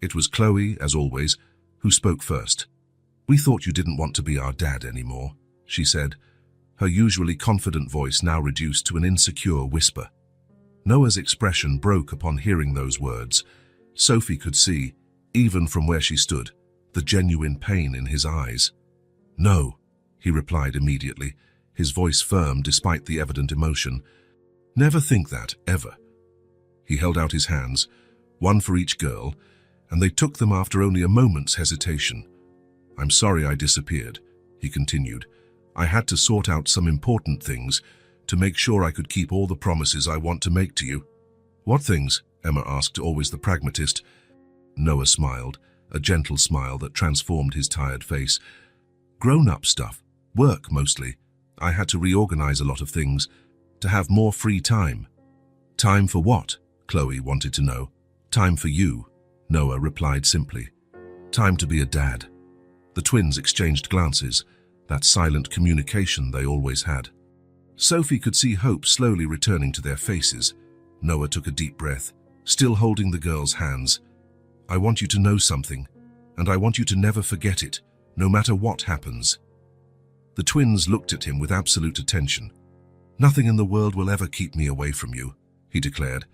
[SPEAKER 1] It was Chloe, as always, who spoke first. "We thought you didn't want to be our dad anymore," she said, her usually confident voice now reduced to an insecure whisper. Noah's expression broke upon hearing those words. Sophie could see, even from where she stood, the genuine pain in his eyes. "No," he replied immediately, his voice firm despite the evident emotion. "Never think that, ever." He held out his hands, one for each girl, and they took them after only a moment's hesitation. "I'm sorry I disappeared," he continued. "I had to sort out some important things to make sure I could keep all the promises I want to make to you." "What things?" Emma asked, always the pragmatist. Noah smiled, a gentle smile that transformed his tired face. "Grown-up stuff. Work, mostly. I had to reorganize a lot of things, to have more free time." "Time for what?" Chloe wanted to know. "Time for you," Noah replied simply. "Time to be a dad." The twins exchanged glances, that silent communication they always had. Sophie could see hope slowly returning to their faces. Noah took a deep breath, still holding the girls' hands. "I want you to know something, and I want you to never forget it, no matter what happens." The twins looked at him with absolute attention. "Nothing in the world will ever keep me away from you," he declared,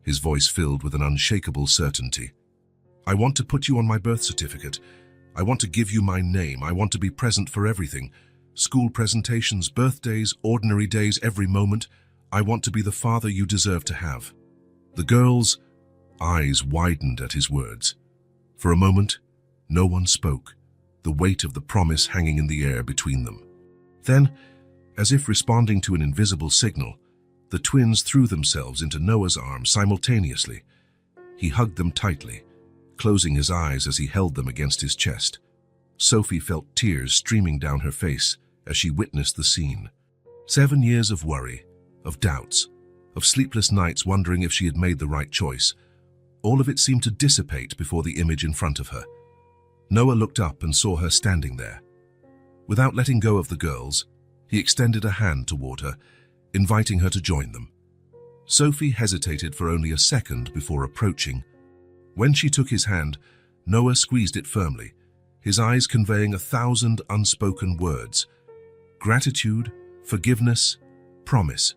[SPEAKER 1] his voice filled with an unshakable certainty. "I want to put you on my birth certificate. I want to give you my name. I want to be present for everything. School presentations, birthdays, ordinary days, every moment. I want to be the father you deserve to have." The girls' eyes widened at his words. For a moment, no one spoke, the weight of the promise hanging in the air between them. Then, as if responding to an invisible signal, the twins threw themselves into Noah's arms simultaneously. He hugged them tightly, closing his eyes as he held them against his chest. Sophie felt tears streaming down her face as she witnessed the scene. 7 years of worry, of doubts, of sleepless nights wondering if she had made the right choice. All of it seemed to dissipate before the image in front of her. Noah looked up and saw her standing there. Without letting go of the girls, he extended a hand toward her, inviting her to join them. Sophie hesitated for only a second before approaching. When she took his hand, Noah squeezed it firmly, his eyes conveying 1,000 unspoken words. Gratitude, forgiveness, promise.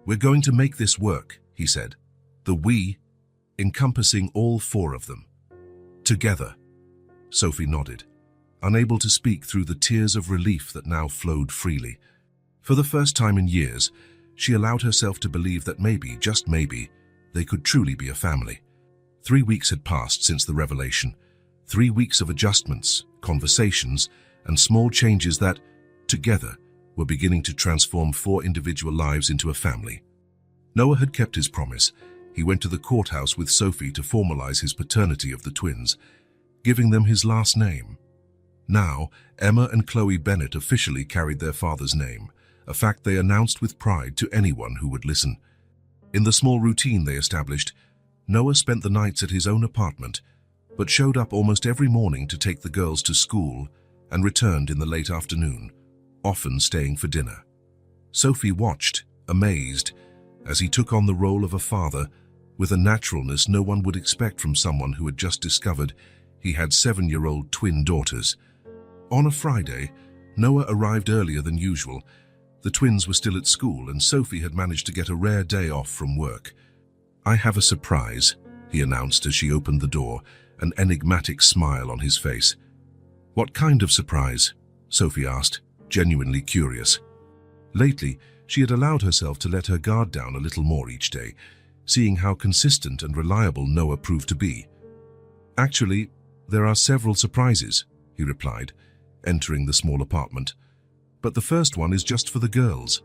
[SPEAKER 1] "We're going to make this work," he said, the "we" encompassing all 4 of them. "Together." Sophie nodded, unable to speak through the tears of relief that now flowed freely. For the first time in years, she allowed herself to believe that maybe, just maybe, they could truly be a family. 3 weeks had passed since the revelation. 3 weeks of adjustments, conversations, and small changes that, together, were beginning to transform 4 individual lives into a family. Noah had kept his promise. He went to the courthouse with Sophie to formalize his paternity of the twins, giving them his last name. Now, Emma and Chloe Bennett officially carried their father's name, a fact they announced with pride to anyone who would listen. In the small routine they established, Noah spent the nights at his own apartment, but showed up almost every morning to take the girls to school and returned in the late afternoon, often staying for dinner. Sophie watched, amazed, as he took on the role of a father with a naturalness no one would expect from someone who had just discovered he had 7-year-old twin daughters. On a Friday, Noah arrived earlier than usual. The twins were still at school and Sophie had managed to get a rare day off from work. "I have a surprise," he announced as she opened the door, an enigmatic smile on his face. "What kind of surprise?" Sophie asked, genuinely curious. Lately, she had allowed herself to let her guard down a little more each day, seeing how consistent and reliable Noah proved to be. "Actually, there are several surprises," he replied, entering the small apartment. "But the first one is just for the girls.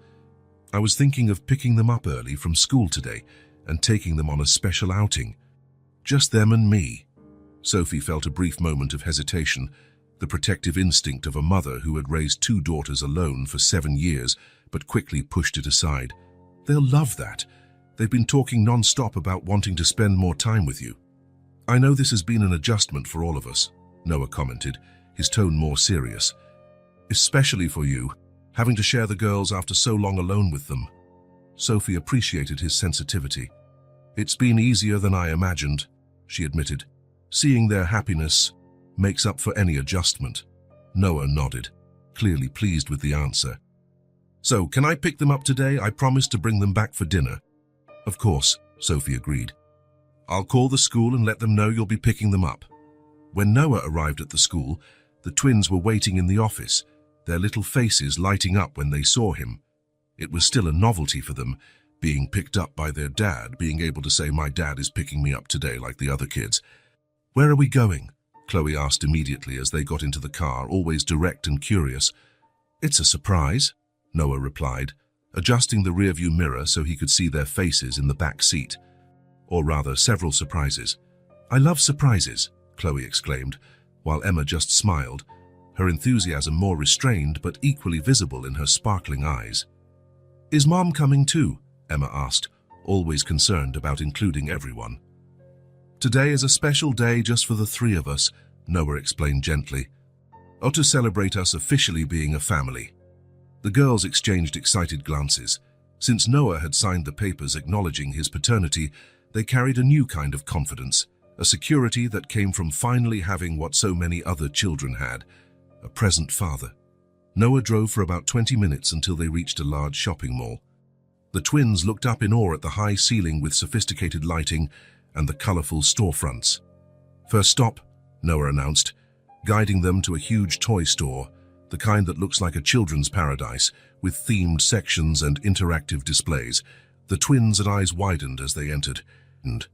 [SPEAKER 1] I was thinking of picking them up early from school today and taking them on a special outing. Just them and me." Sophie felt a brief moment of hesitation, the protective instinct of a mother who had raised 2 daughters alone for 7 years, but quickly pushed it aside. "They'll love that. They've been talking non-stop about wanting to spend more time with you." "I know this has been an adjustment for all of us," Noah commented, his tone more serious. "Especially for you, having to share the girls after so long alone with them." Sophie appreciated his sensitivity. "It's been easier than I imagined," she admitted. "Seeing their happiness makes up for any adjustment." Noah nodded, clearly pleased with the answer. "So, can I pick them up today? I promised to bring them back for dinner." "Of course," Sophie agreed. "I'll call the school and let them know you'll be picking them up." When Noah arrived at the school, the twins were waiting in the office, their little faces lighting up when they saw him. It was still a novelty for them, being picked up by their dad, being able to say, "My dad is picking me up today," like the other kids. "Where are we going?" Chloe asked immediately as they got into the car, always direct and curious. "It's a surprise," Noah replied, adjusting the rearview mirror so he could see their faces in the back seat. "Or rather, several surprises." "I love surprises," Chloe exclaimed, while Emma just smiled, her enthusiasm more restrained but equally visible in her sparkling eyes. "Is Mom coming too?" Emma asked, always concerned about including everyone. "Today is a special day just for the 3 of us," Noah explained gently. "Or to celebrate us officially being a family." The girls exchanged excited glances. Since Noah had signed the papers acknowledging his paternity, they carried a new kind of confidence, a security that came from finally having what so many other children had, a present father. Noah drove for about 20 minutes until they reached a large shopping mall. The twins looked up in awe at the high ceiling with sophisticated lighting and the colorful storefronts. "First stop," Noah announced, guiding them to a huge toy store, the kind that looks like a children's paradise, with themed sections and interactive displays. The twins' eyes widened as they entered, and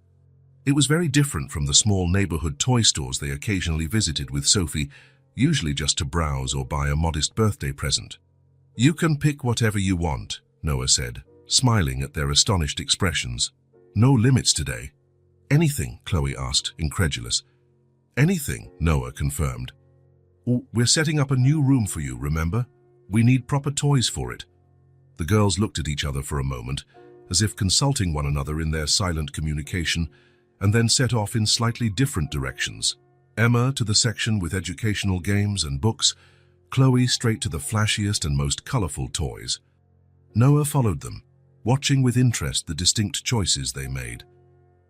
[SPEAKER 1] it was very different from the small neighborhood toy stores they occasionally visited with Sophie, usually just to browse or buy a modest birthday present. "You can pick whatever you want," Noah said, smiling at their astonished expressions. "No limits today." "Anything?" Chloe asked, incredulous. "Anything," Noah confirmed. "We're setting up a new room for you, remember? We need proper toys for it." The girls looked at each other for a moment, as if consulting one another in their silent communication, and then set off in slightly different directions. Emma to the section with educational games and books, Chloe straight to the flashiest and most colorful toys. Noah followed them, watching with interest the distinct choices they made.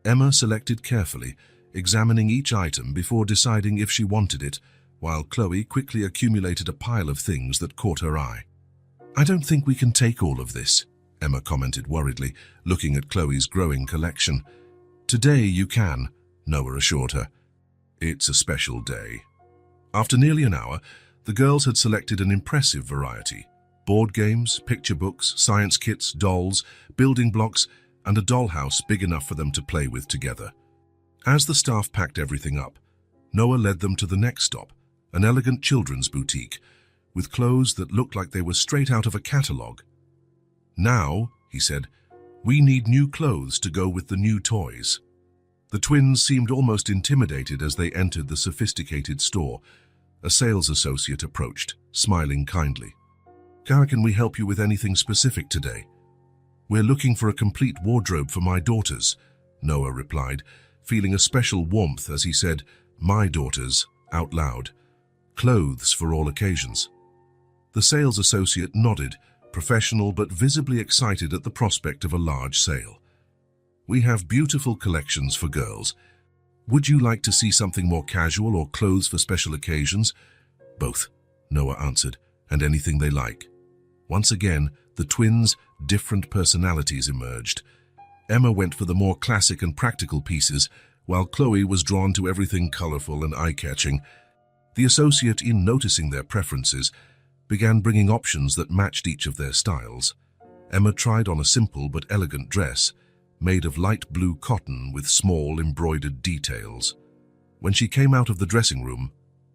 [SPEAKER 1] Emma selected carefully, examining each item before deciding if she wanted it, while Chloe quickly accumulated a pile of things that caught her eye. "I don't think we can take all of this," Emma commented worriedly, looking at Chloe's growing collection. "Today you can," Noah assured her. "It's a special day." After nearly an hour, the girls had selected an impressive variety: board games, picture books, science kits, dolls, building blocks, and a dollhouse big enough for them to play with together. As the staff packed everything up, Noah led them to the next stop, an elegant children's boutique, with clothes that looked like they were straight out of a catalogue. "Now," he said, "we need new clothes to go with the new toys." The twins seemed almost intimidated as they entered the sophisticated store. A sales associate approached, smiling kindly. "Can we help you with anything specific today?" "We're looking for a complete wardrobe for my daughters," Noah replied, feeling a special warmth as he said, "my daughters," out loud. "Clothes for all occasions." The sales associate nodded, professional but visibly excited at the prospect of a large sale. "We have beautiful collections for girls. Would you like to see something more casual or clothes for special occasions?" "Both," Noah answered, "and anything they like." Once again, the twins' different personalities emerged. Emma went for the more classic and practical pieces, while Chloe was drawn to everything colorful and eye-catching. The associate, in noticing their preferences, began bringing options that matched each of their styles. Emma tried on a simple but elegant dress, made of light blue cotton with small embroidered details. When she came out of the dressing room,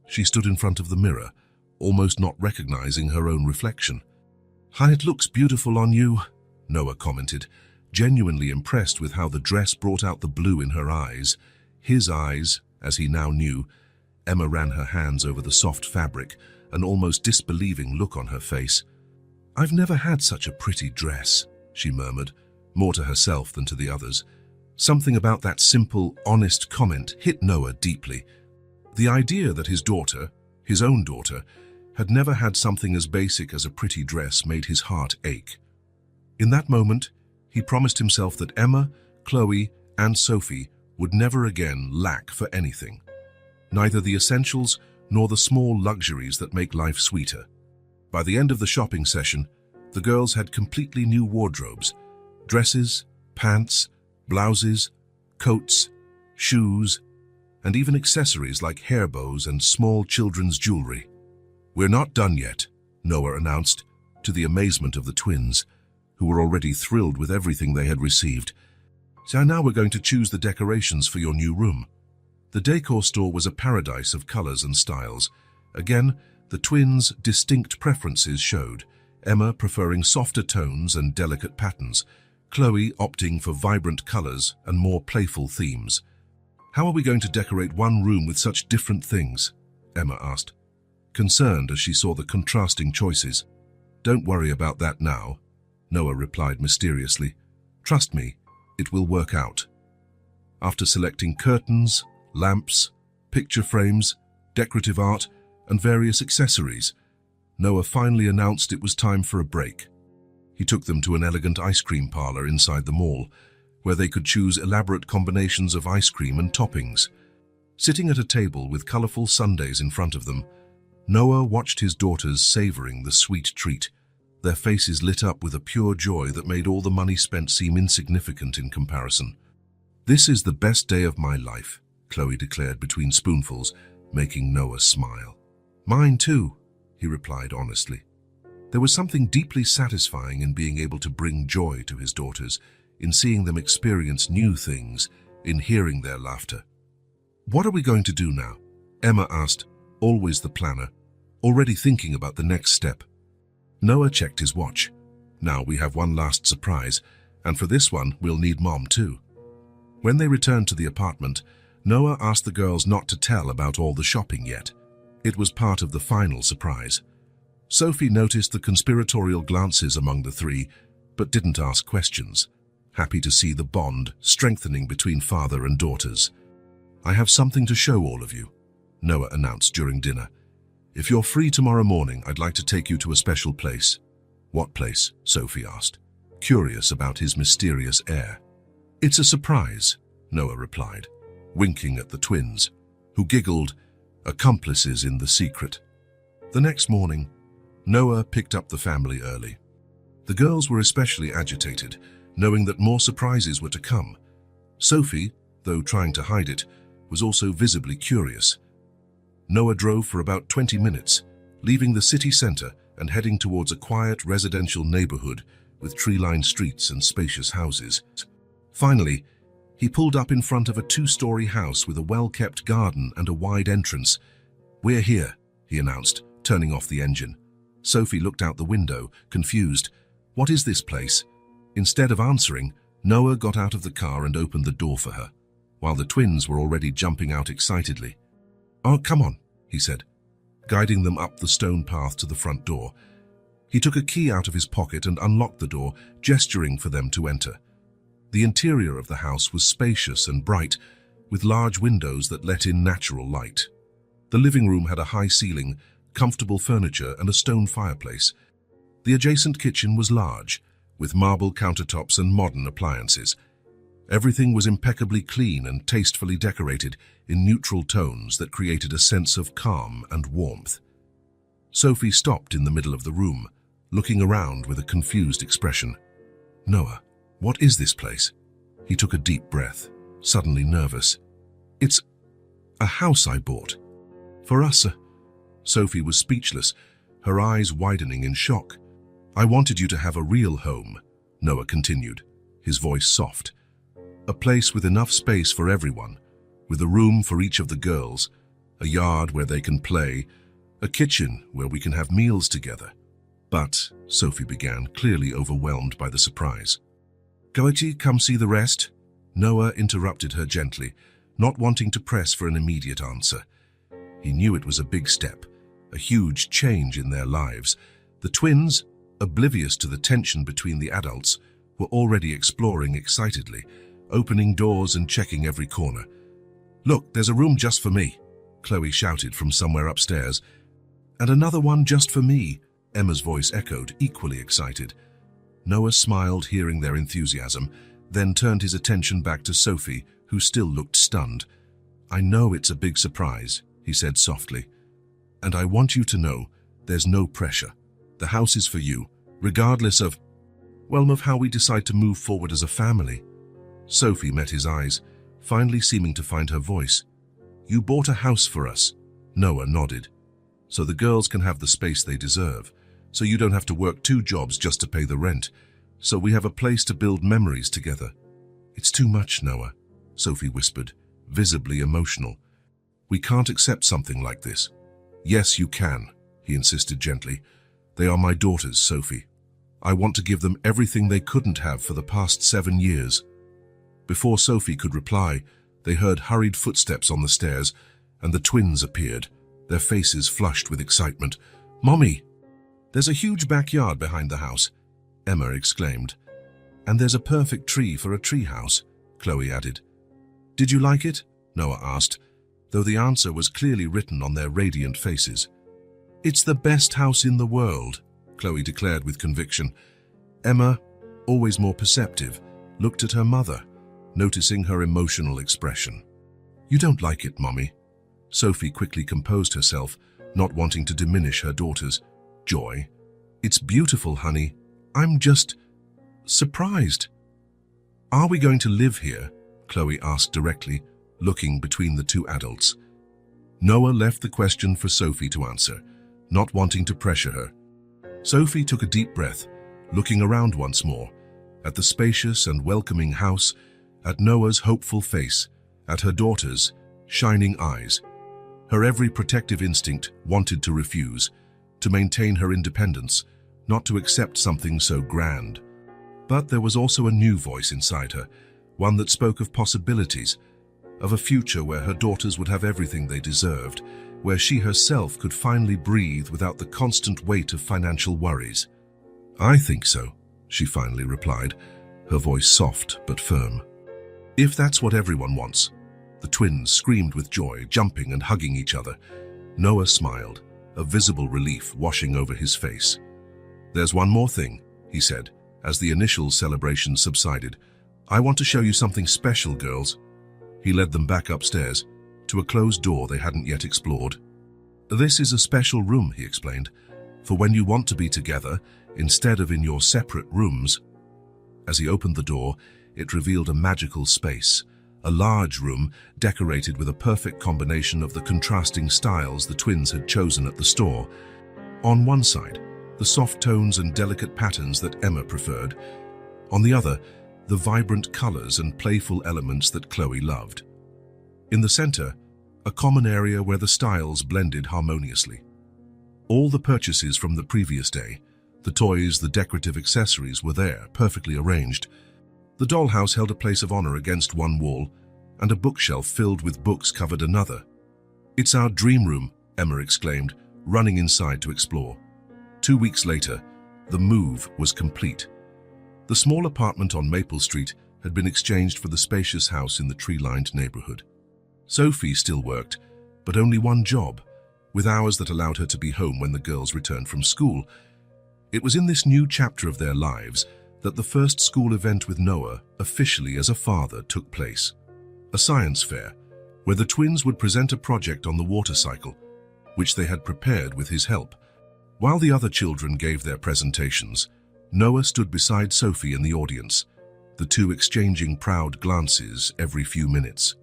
[SPEAKER 1] she stood in front of the mirror, almost not recognizing her own reflection. "Hi, it looks beautiful on you," Noah commented, genuinely impressed with how the dress brought out the blue in her eyes. His eyes, as he now knew. Emma ran her hands over the soft fabric, an almost disbelieving look on her face. "I've never had such a pretty dress," she murmured, more to herself than to the others. Something about that simple, honest comment hit Noah deeply. The idea that his daughter, his own daughter, had never had something as basic as a pretty dress made his heart ache. In that moment, he promised himself that Emma, Chloe, and Sophie would never again lack for anything. Neither the essentials nor the small luxuries that make life sweeter. By the end of the shopping session, the girls had completely new wardrobes: dresses, pants, blouses, coats, shoes, and even accessories like hair bows and small children's jewelry. "We're not done yet," Noah announced, to the amazement of the twins, who were already thrilled with everything they had received. "So now we're going to choose the decorations for your new room." The decor store was a paradise of colors and styles. Again, the twins' distinct preferences showed, Emma preferring softer tones and delicate patterns, Chloe opting for vibrant colors and more playful themes. "How are we going to decorate one room with such different things?" Emma asked, concerned as she saw the contrasting choices. "Don't worry about that now," Noah replied mysteriously. "Trust me, it will work out." After selecting curtains, lamps, picture frames, decorative art, and various accessories, Noah finally announced it was time for a break. He took them to an elegant ice cream parlor inside the mall, where they could choose elaborate combinations of ice cream and toppings. Sitting at a table with colorful sundaes in front of them, Noah watched his daughters savoring the sweet treat, their faces lit up with a pure joy that made all the money spent seem insignificant in comparison. "This is the best day of my life," Chloe declared between spoonfuls, making Noah smile. "Mine too," he replied honestly. There was something deeply satisfying in being able to bring joy to his daughters, in seeing them experience new things, in hearing their laughter. "What are we going to do now?" Emma asked, always the planner, already thinking about the next step. Noah checked his watch. "Now we have one last surprise, and for this one we'll need Mom too." When they returned to the apartment, Noah asked the girls not to tell about all the shopping yet. It was part of the final surprise. Sophie noticed the conspiratorial glances among the three, but didn't ask questions, happy to see the bond strengthening between father and daughters. "I have something to show all of you," Noah announced during dinner. "If you're free tomorrow morning, I'd like to take you to a special place." "What place?" Sophie asked, curious about his mysterious air. "It's a surprise," Noah replied, winking at the twins, who giggled, accomplices in the secret. The next morning, Noah picked up the family early. The girls were especially agitated, knowing that more surprises were to come. Sophie, though trying to hide it, was also visibly curious. Noah drove for about 20 minutes, leaving the city center and heading towards a quiet residential neighborhood with tree-lined streets and spacious houses. Finally, he pulled up in front of a 2-story house with a well-kept garden and a wide entrance. "We're here," he announced, turning off the engine. Sophie looked out the window, confused. "What is this place?" Instead of answering, Noah got out of the car and opened the door for her, while the twins were already jumping out excitedly. "Oh, come on," he said, guiding them up the stone path to the front door. He took a key out of his pocket and unlocked the door, gesturing for them to enter. The interior of the house was spacious and bright, with large windows that let in natural light. The living room had a high ceiling, comfortable furniture, and a stone fireplace. The adjacent kitchen was large, with marble countertops and modern appliances. Everything was impeccably clean and tastefully decorated in neutral tones that created a sense of calm and warmth. Sophie stopped in the middle of the room, looking around with a confused expression. "Noah, what is this place?" He took a deep breath, suddenly nervous. "It's a house I bought. For us." Sophie was speechless, her eyes widening in shock. "I wanted you to have a real home," Noah continued, his voice soft. "A place with enough space for everyone, with a room for each of the girls, a yard where they can play, a kitchen where we can have meals together." "But," Sophie began, clearly overwhelmed by the surprise. "Goetti, come see the rest?" Noah interrupted her gently, not wanting to press for an immediate answer. He knew it was a big step, a huge change in their lives. The twins, oblivious to the tension between the adults, were already exploring excitedly, opening doors and checking every corner. "Look, there's a room just for me," Chloe shouted from somewhere upstairs. "And another one just for me," Emma's voice echoed, equally excited. Noah smiled, hearing their enthusiasm, then turned his attention back to Sophie, who still looked stunned. "I know it's a big surprise," he said softly. "And I want you to know there's no pressure. The house is for you, regardless of how we decide to move forward as a family." Sophie met his eyes, finally seeming to find her voice. "You bought a house for us," Noah nodded. "So the girls can have the space they deserve, so you don't have to work 2 jobs just to pay the rent, so we have a place to build memories together." "It's too much, Noah," Sophie whispered, visibly emotional. "We can't accept something like this." "Yes, you can," he insisted gently. "They are my daughters, Sophie. I want to give them everything they couldn't have for the past 7 years. Before Sophie could reply, they heard hurried footsteps on the stairs, and the twins appeared, their faces flushed with excitement. "Mommy!" "There's a huge backyard behind the house," Emma exclaimed. "And there's a perfect tree for a tree house," Chloe added. "Did you like it?" Noah asked, though the answer was clearly written on their radiant faces. "It's the best house in the world," Chloe declared with conviction. Emma, always more perceptive, looked at her mother, noticing her emotional expression. "You don't like it, Mommy." Sophie quickly composed herself, not wanting to diminish her daughter's joy. "It's beautiful, honey. I'm just surprised." "Are we going to live here?" Chloe asked directly, looking between the 2 adults. Noah left the question for Sophie to answer, not wanting to pressure her. Sophie took a deep breath, looking around once more, at the spacious and welcoming house, at Noah's hopeful face, at her daughter's shining eyes. Her every protective instinct wanted to refuse, to maintain her independence, not to accept something so grand. But there was also a new voice inside her, one that spoke of possibilities, of a future where her daughters would have everything they deserved, where she herself could finally breathe without the constant weight of financial worries. "I think so," she finally replied, her voice soft but firm. "If that's what everyone wants." The twins screamed with joy, jumping and hugging each other. Noah smiled, a visible relief washing over his face. "There's one more thing," he said, as the initial celebration subsided. "I want to show you something special, girls." He led them back upstairs, to a closed door they hadn't yet explored. "This is a special room," he explained, "for when you want to be together, instead of in your separate rooms." As he opened the door, it revealed a magical space, a large room decorated with a perfect combination of the contrasting styles the twins had chosen at the store. On one side, the soft tones and delicate patterns that Emma preferred. On the other, the vibrant colors and playful elements that Chloe loved. In the center, a common area where the styles blended harmoniously. All the purchases from the previous day, the toys, the decorative accessories were there, perfectly arranged. The dollhouse held a place of honor against one wall, and a bookshelf filled with books covered another. "It's our dream room," Emma exclaimed, running inside to explore. 2 weeks later, The move was complete. The small apartment on Maple Street had been exchanged for the spacious house in the tree-lined neighborhood. Sophie still worked, but only one job, with hours that allowed her to be home when the girls returned from school. It was in this new chapter of their lives that the first school event with Noah, officially as a father, took place. A science fair, where the twins would present a project on the water cycle, which they had prepared with his help. While the other children gave their presentations, Noah stood beside Sophie in the audience, the two exchanging proud glances every few minutes.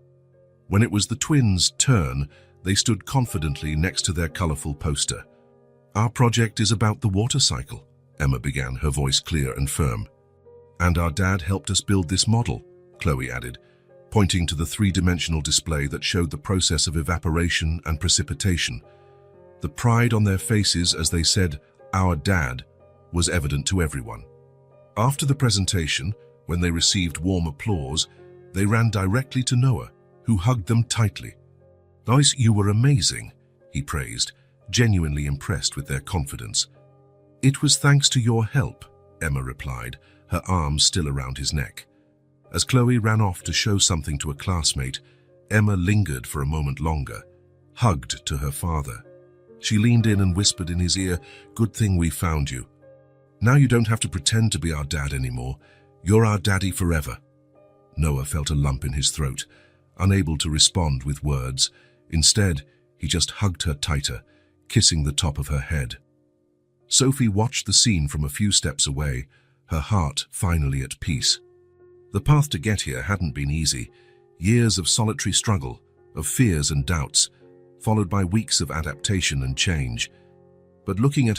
[SPEAKER 1] When it was the twins' turn, they stood confidently next to their colorful poster. "Our project is about the water cycle," Emma began, her voice clear and firm. "And our dad helped us build this model," Chloe added, pointing to the three-dimensional display that showed the process of evaporation and precipitation. The pride on their faces as they said, "Our dad," was evident to everyone. After the presentation, when they received warm applause, they ran directly to Noah, who hugged them tightly. "Guys, you were amazing," he praised, genuinely impressed with their confidence. "It was thanks to your help," Emma replied, her arms still around his neck. As Chloe ran off to show something to a classmate, Emma lingered for a moment longer, hugged to her father. She leaned in and whispered in his ear, "Good thing we found you. Now you don't have to pretend to be our dad anymore. You're our daddy forever." Noah felt a lump in his throat, unable to respond with words. Instead, he just hugged her tighter, kissing the top of her head. Sophie watched the scene from a few steps away, her heart finally at peace. The path to get here hadn't been easy. Years of solitary struggle, of fears and doubts, followed by weeks of adaptation and change. But looking at